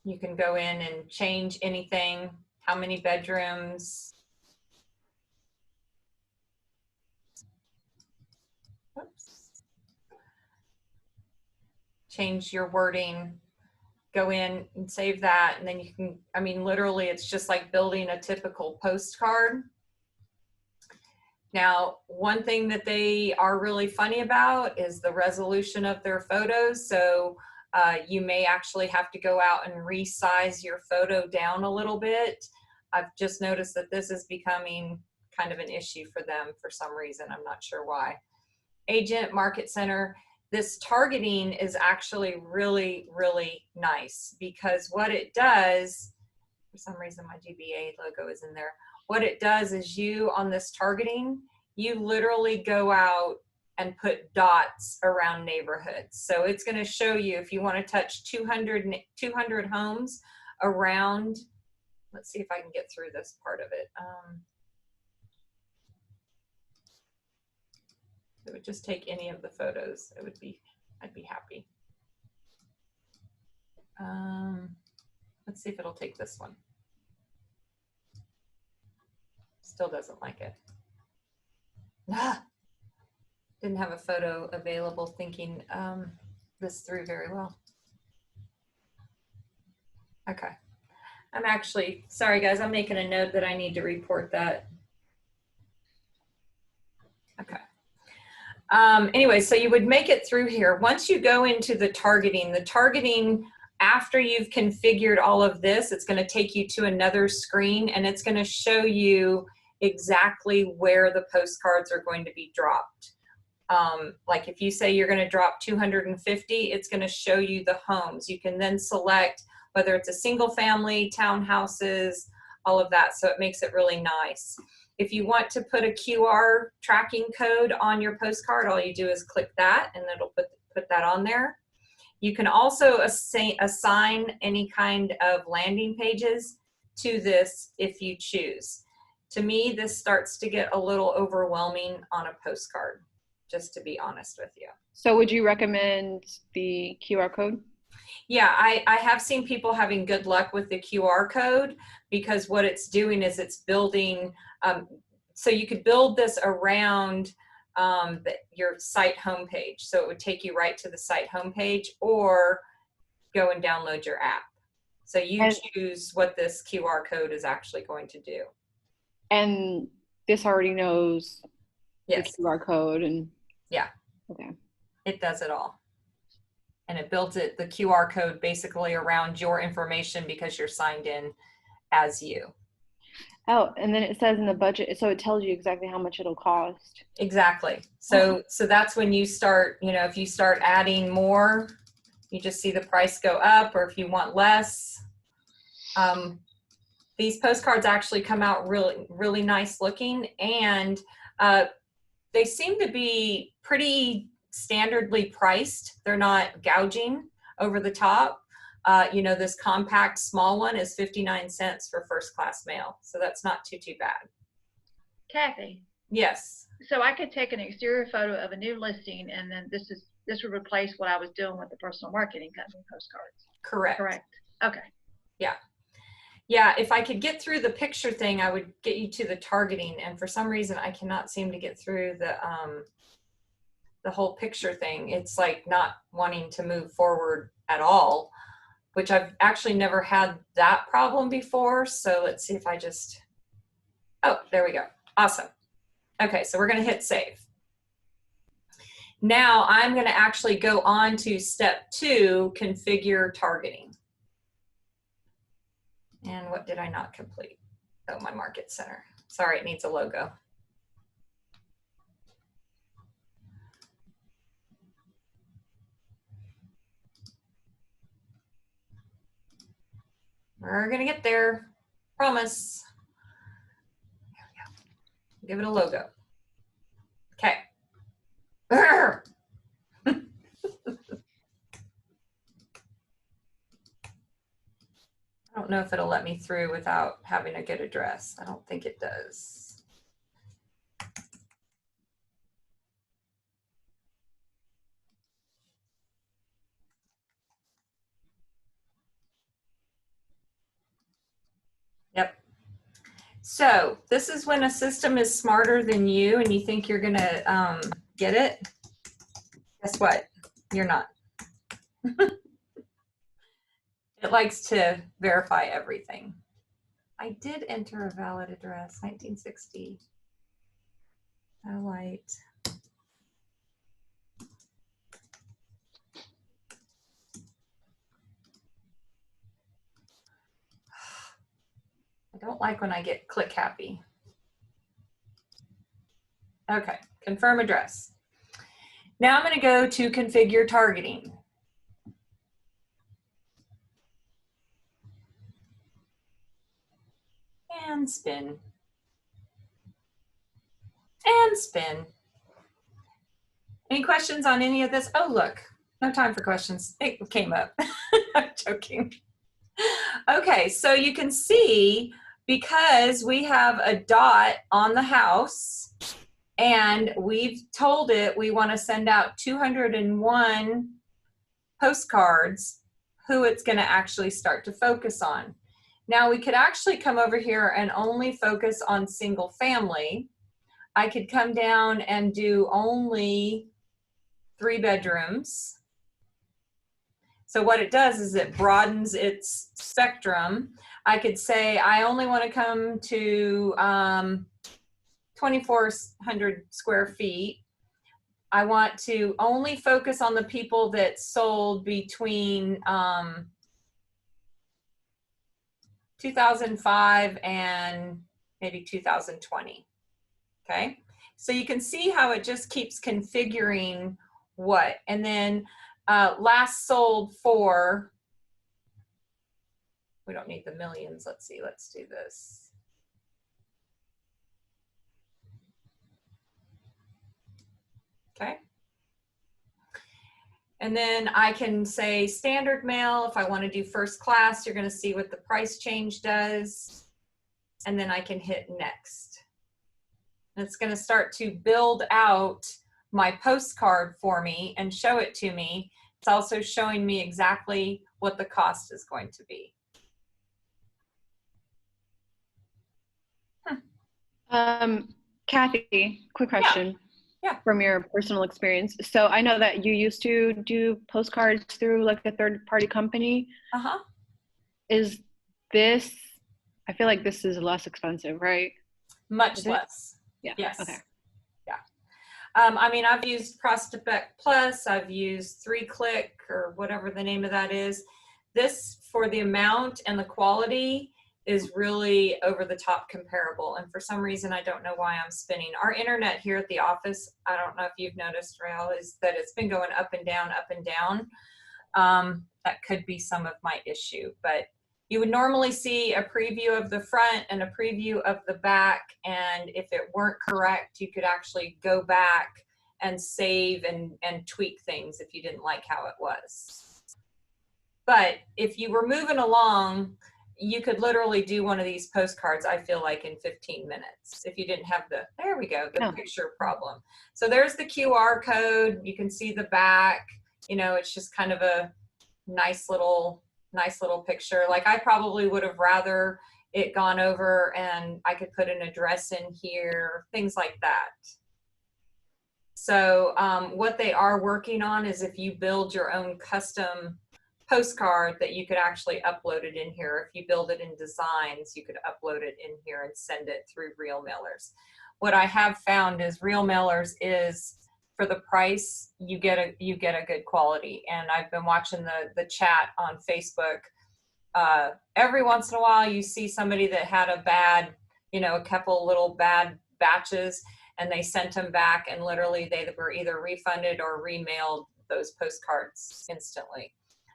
You can go in and change anything, how many bedrooms. Oops. Change your wording, go in and save that, and then you can, I mean, literally it's just like building a typical postcard. Now, one thing that they are really funny about is the resolution of their photos. So you may actually have to go out and resize your photo down a little bit. I've just noticed that this is becoming kind of an issue for them for some reason. I'm not sure why. Agent, market center, this targeting is actually really, really nice, because what it does, for some reason my GBA logo is in there. What it does is you, on this targeting, you literally go out and put dots around neighborhoods. So it's going to show you if you want to touch 200 homes around. Let's see if I can get through this part of it. It would just take any of the photos. It would be, I'd be happy. Let's see if it'll take this one. Still doesn't like it. Ah, didn't have a photo available thinking this through very well. Okay. I'm actually, sorry guys, I'm making a note that I need to report that. Okay. Anyway, so you would make it through here. Once you go into the targeting after you've configured all of this, it's going to take you to another screen, and it's going to show you exactly where the postcards are going to be dropped. Like if you say you're going to drop 250, it's going to show you the homes. You can then select whether it's a single family, townhouses, all of that. So it makes it really nice. If you want to put a QR tracking code on your postcard, all you do is click that and it'll put that on there. You can also assign any kind of landing pages to this if you choose. To me, this starts to get a little overwhelming on a postcard, just to be honest with you. So would you recommend the QR code? Yeah, I have seen people having good luck with the QR code, because what it's doing is it's building, so you could build this around your site homepage. So it would take you right to the site homepage, or go and download your app. So you choose what this QR code is actually going to do. And this already knows yes. the QR code and yeah. Okay. It does it all. And it builds the QR code basically around your information because you're signed in as you. Oh, and then it says in the budget, so it tells you exactly how much it'll cost. Exactly. So that's when you start, you know, if you start adding more, you just see the price go up, or if you want less. These postcards actually come out really, really nice looking, and they seem to be pretty standardly priced. They're not gouging over the top. You know, this compact small one is 59 cents for first class mail. So that's not too bad. Kathy. Yes. So I could take an exterior photo of a new listing, and then this would replace what I was doing with the personal marketing company postcards. Correct. Correct. Okay. Yeah. Yeah, if I could get through the picture thing, I would get you to the targeting. And for some reason, I cannot seem to get through the whole picture thing. It's like not wanting to move forward at all, which I've actually never had that problem before. So let's see if I just, oh, there we go. Awesome. Okay, so we're going to hit save. Now I'm going to actually go on to step 2, configure targeting. And what did I not complete? Oh, my market center. Sorry, it needs a logo. We're gonna get there, promise. There we go. Give it a logo. Okay. I don't know if it'll let me through without having a good address. I don't think it does. So this is when a system is smarter than you and you think you're gonna get it. Guess what? You're not. It likes to verify everything. I did enter a valid address, 1960. Oh, light. I don't like when I get click happy. Okay, confirm address. Now I'm going to go to configure targeting. And spin. And spin. Any questions on any of this? Oh, look, no time for questions. It came up. I'm joking. Okay, so you can see because we have a dot on the house and we've told it we want to send out 201 postcards, who it's going to actually start to focus on. Now we could actually come over here and only focus on single family. I could come down and do only 3 bedrooms. So what it does is it broadens its spectrum. I could say I only want to come to 2,400 square feet. I want to only focus on the people that sold between 2005 and maybe 2020. Okay, so you can see how it just keeps configuring what, and then last sold for, we don't need the millions. Let's see, let's do this. Okay. And then I can say standard mail. If I want to do first class, you're going to see what the price change does. And then I can hit next. And it's going to start to build out my postcard for me and show it to me. It's also showing me exactly what the cost is going to be. Kathy, quick question. Yeah. From your personal experience. So I know that you used to do postcards through like a third-party company. Uh-huh. Is this, I feel like this is less expensive, right? Much less. Yeah. Yes. Okay. Yeah. I mean, I've used Prospect Plus, I've used 3Click or whatever the name of that is. This, for the amount and the quality, is really over the top comparable. And for some reason, I don't know why I'm spinning. Our internet here at the office, I don't know if you've noticed, Rael, is that it's been going up and down, up and down. That could be some of my issue, but you would normally see a preview of the front and a preview of the back. And if it weren't correct, you could actually go back and save and tweak things if you didn't like how it was. But if you were moving along, you could literally do one of these postcards, I feel like, in 15 minutes if you didn't have the, there we go, the picture problem. So there's the QR code. You can see the back. You know, it's just kind of a nice little picture. Like, I probably would have rather it gone over and I could put an address in here, things like that. So what they are working on is if you build your own custom postcard, that you could actually upload it in here. If you build it in Designs, you could upload it in here and send it through Real Mailers. What I have found is Real Mailers is, for the price, you get a good quality. And I've been watching the chat on Facebook. Every once in a while, you see somebody that had a bad, you know, a couple little bad batches, and they sent them back, and literally they were either refunded or remailed those postcards instantly.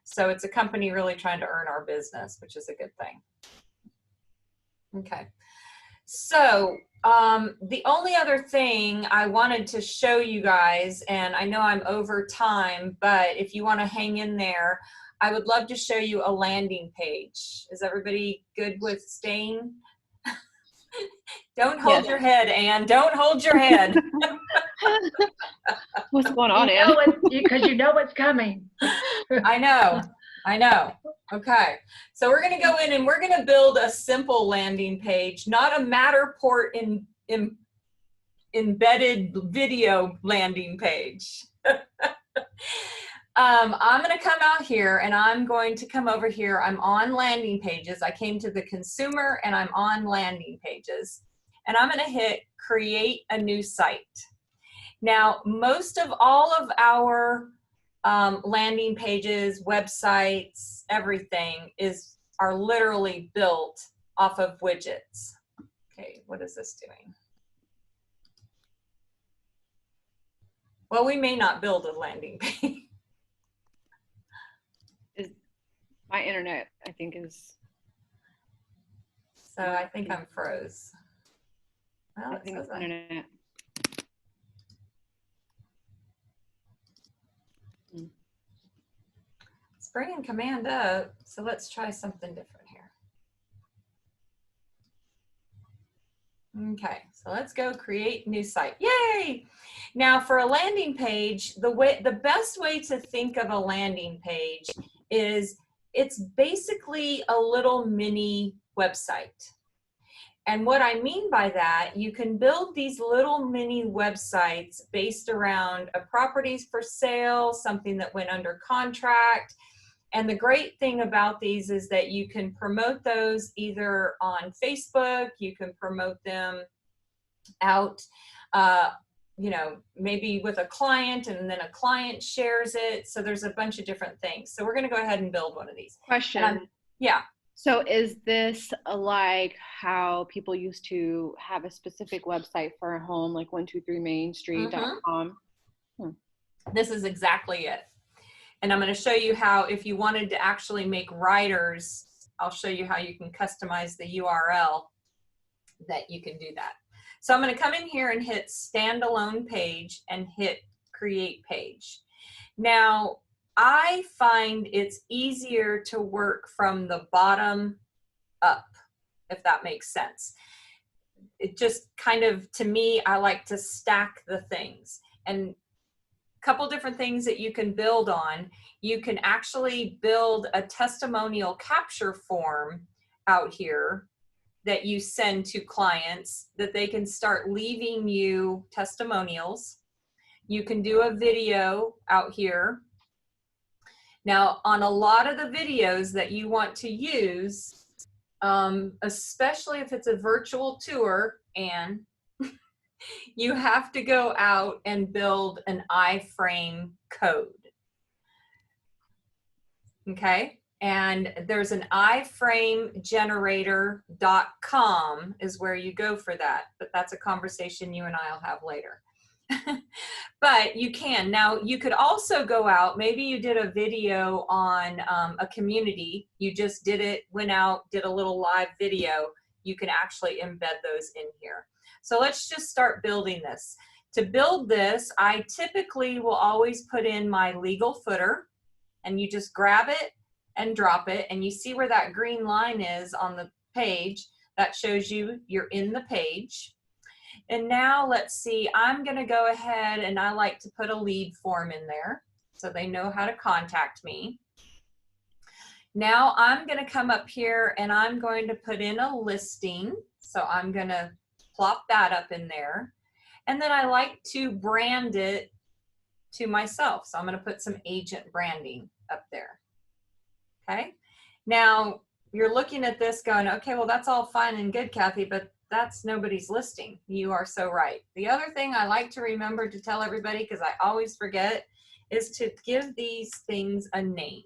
So it's a company really trying to earn our business, which is a good thing. Okay. So the only other thing I wanted to show you guys, and I know I'm over time, but if you want to hang in there, I would love to show you a landing page. Is everybody good with staying? Don't hold your head, Ann. Don't hold your head. What's going on, Ann? Because you know what's coming. I know. Okay, so we're gonna go in and we're gonna build a simple landing page, not a Matterport embedded video landing page. I'm going to come out here and I'm going to come over here. I'm on landing pages. I came to the consumer and I'm on landing pages. And I'm going to hit create a new site. Now, most of all of our landing pages, websites, everything are literally built off of widgets. Okay, what is this doing? Well, we may not build a landing page. My internet, I think, is. So I think I'm froze. Well, I think it's internet. It's bringing command up, so let's try something different here. Okay, so let's go create new site. Yay! Now for a landing page, the best way to think of a landing page is it's basically a little mini website. And what I mean by that, you can build these little mini websites based around a properties for sale, something that went under contract. And the great thing about these is that you can promote those either on Facebook, you can promote them out, you know, maybe with a client and then a client shares it. So there's a bunch of different things. So we're going to go ahead and build one of these. Question. Yeah. So is this like how people used to have a specific website for a home, like 123mainstreet.com? This is exactly it. And I'm going to show you how, if you wanted to actually make riders, I'll show you how you can customize the URL that you can do that. So I'm going to come in here and hit standalone page and hit create page. Now, I find it's easier to work from the bottom up, if that makes sense. It just kind of, to me, I like to stack the things. And couple different things that you can build on. You can actually build a testimonial capture form out here that you send to clients that they can start leaving you testimonials. You can do a video out here. Now, on a lot of the videos that you want to use, especially if it's a virtual tour, and you have to go out and build an iframe code. Okay, and there's an iframegenerator.com is where you go for that, but that's a conversation you and I'll have later. But you can. Now, you could also go out, maybe you did a video on a community, you just did it, went out, did a little live video, you can actually embed those in here. So let's just start building this. To build this, I typically will always put in my legal footer, and you just grab it and drop it, and you see where that green line is on the page. That shows you you're in the page. And now let's see, I'm going to go ahead and I like to put a lead form in there so they know how to contact me. Now I'm going to come up here and I'm going to put in a listing. So I'm going to plop that up in there. And then I like to brand it to myself. So I'm going to put some agent branding up there. Okay. Now you're looking at this going, okay, well, that's all fine and good, Kathy, but that's nobody's listing. You are so right. The other thing I like to remember to tell everybody, because I always forget, is to give these things a name.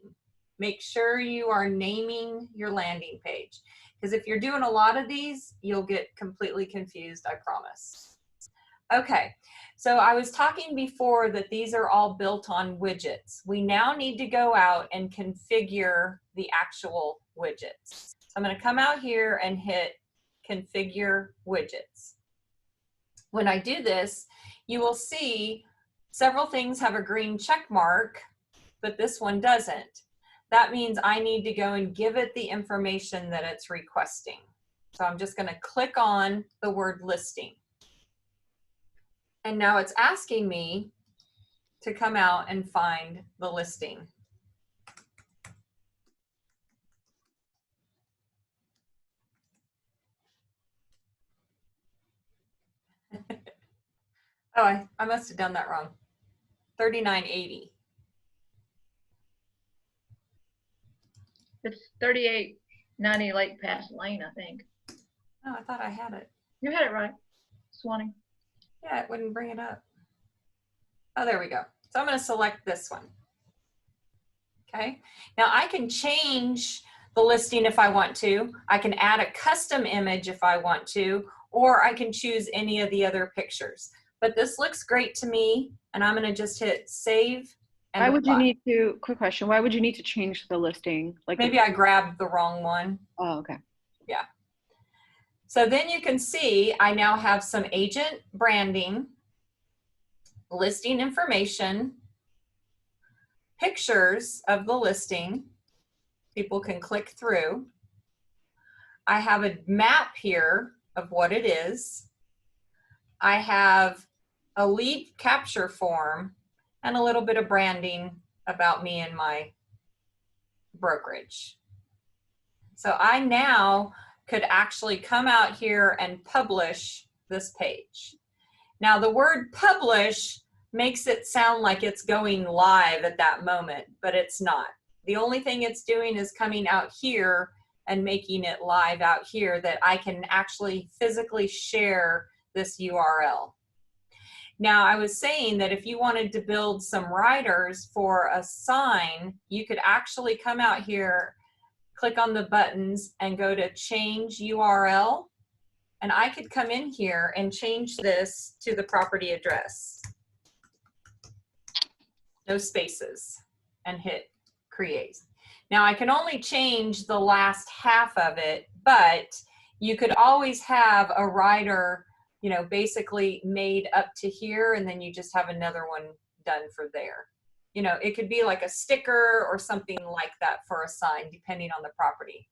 Make sure you are naming your landing page. Because if you're doing a lot of these, you'll get completely confused, I promise. Okay, so I was talking before that these are all built on widgets. We now need to go out and configure the actual widgets. So I'm going to come out here and hit configure widgets. When I do this, you will see several things have a green check mark, but this one doesn't. That means I need to go and give it the information that it's requesting. So I'm just going to click on the word listing. And now it's asking me to come out and find the listing. Oh, I must have done that wrong. 3980. It's 3890 Lake Pass Lane, I think. Oh, I thought I had it. You had it right, Swanee. Yeah, it wouldn't bring it up. Oh, there we go. So I'm going to select this one. Okay. Now I can change the listing if I want to. I can add a custom image if I want to, or I can choose any of the other pictures. But this looks great to me, and I'm going to just hit save. And Why would you apply. need to, quick question, why would you need to change the listing? Like Maybe I grabbed the wrong one. Oh, okay. Yeah. So then you can see I now have some agent branding, listing information, pictures of the listing. People can click through. I have a map here of what it is. I have a lead capture form and a little bit of branding about me and my brokerage. So I now could actually come out here and publish this page. Now the word publish makes it sound like it's going live at that moment, but it's not. The only thing it's doing is coming out here and making it live out here that I can actually physically share this URL. Now I was saying that if you wanted to build some riders for a sign, you could actually come out here, click on the buttons and go to change URL. And I could come in here and change this to the property address. No spaces, and hit create. Now I can only change the last half of it, but you could always have a rider, you know, basically made up to here, and then you just have another one done for there. You know, it could be like a sticker or something like that for a sign, depending on the property.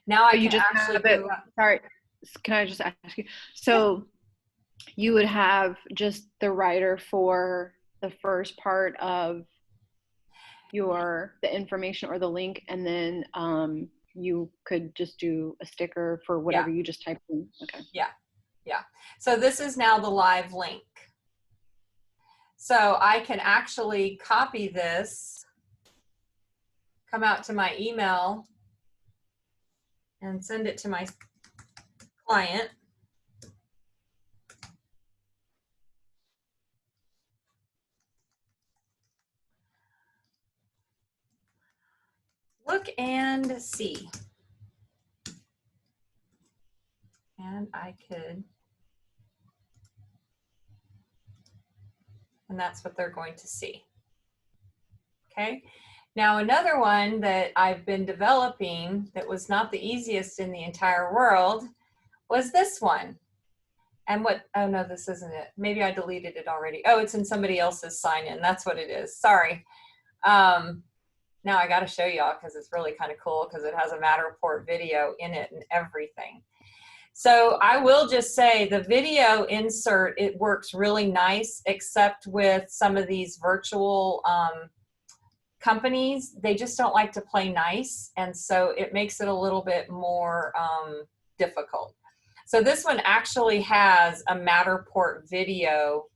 Now I can actually go up. Sorry, can I just ask you? So you would have just the writer for the first part of the information or the link, and then you could just do a sticker for whatever you just typed in. Okay. Yeah. Yeah. So this is now the live link. So I can actually copy this, come out to my email, and send it to my client. Look and see. And I could, and that's what they're going to see. Okay. Now another one that I've been developing that was not the easiest in the entire world was this one. And what, oh no, this isn't it. Maybe I deleted it already. Oh, it's in somebody else's sign in. That's what it is. Sorry. Now I got to show y'all because it's really kind of cool because it has a Matterport video in it and everything. So I will just say the video insert, it works really nice, except with some of these virtual companies. They just don't like to play nice. And so it makes it a little bit more difficult. So this one actually has a Matterport video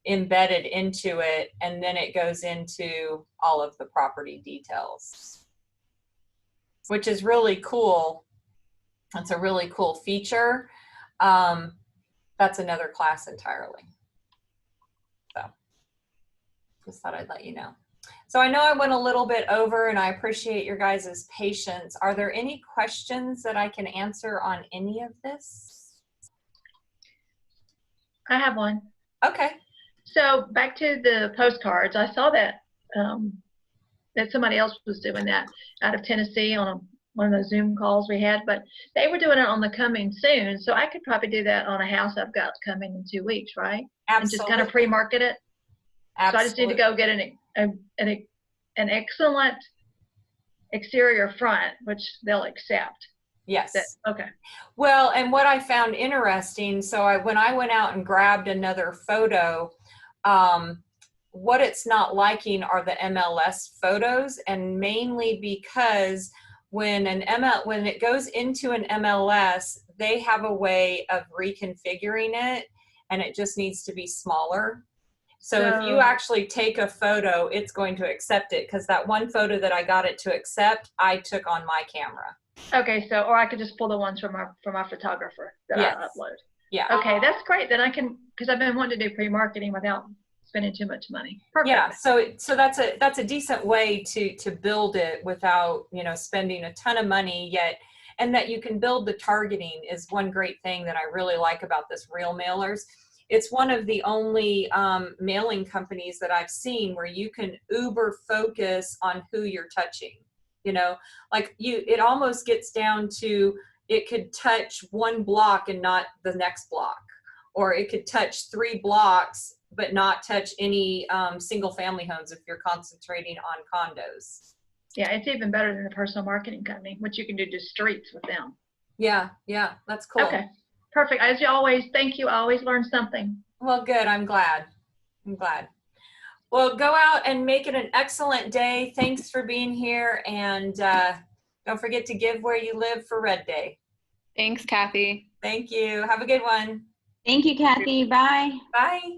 embedded into it, and then it goes into all of the property details, which is really cool. It's a really cool feature. That's another class entirely. So just thought I'd let you know. So I know I went a little bit over, and I appreciate your guys' patience. Are there any questions that I can answer on any of this? I have one. Okay. So back to the postcards, I saw that that somebody else was doing that out of Tennessee on one of those Zoom calls we had, but they were doing it on the coming soon. So I could probably do that on a house I've got coming in 2 weeks, right? Absolutely. And just kind of pre-market it. Absolutely. So I just need to go get an excellent exterior front, which they'll accept. Yes. Okay. Well, and what I found interesting, so when I went out and grabbed another photo, what it's not liking are the MLS photos, and mainly because when it goes into an MLS, they have a way of reconfiguring it, and it just needs to be smaller. So if you So- actually take a photo, it's going to accept it, because that one photo that I got it to accept, I took on my camera. Okay, so, or I could just pull the ones from my photographer that Yes. I upload. Yeah. Okay, that's great. Then I can, because I've been wanting to do pre-marketing without spending too much money. Perfect. Yeah, so that's a decent way to build it without, you know, spending a ton of money yet, and that you can build the targeting is one great thing that I really like about this Real Mailers. It's one of the only mailing companies that I've seen where you can uber focus on who you're touching. You know, like it almost gets down to, it could touch one block and not the next block, or it could touch 3 blocks but not touch any single family homes if you're concentrating on condos. Yeah, it's even better than the personal marketing company, which you can do just streets with them. Yeah, that's cool. Okay, perfect. As you always, thank you. I always learn something. Well, good. I'm glad. Well, go out and make it an excellent day. Thanks for being here, and don't forget to give where you live for Red Day. Thanks, Kathy. Thank you. Have a good one. Thank you, Kathy. Bye. Bye.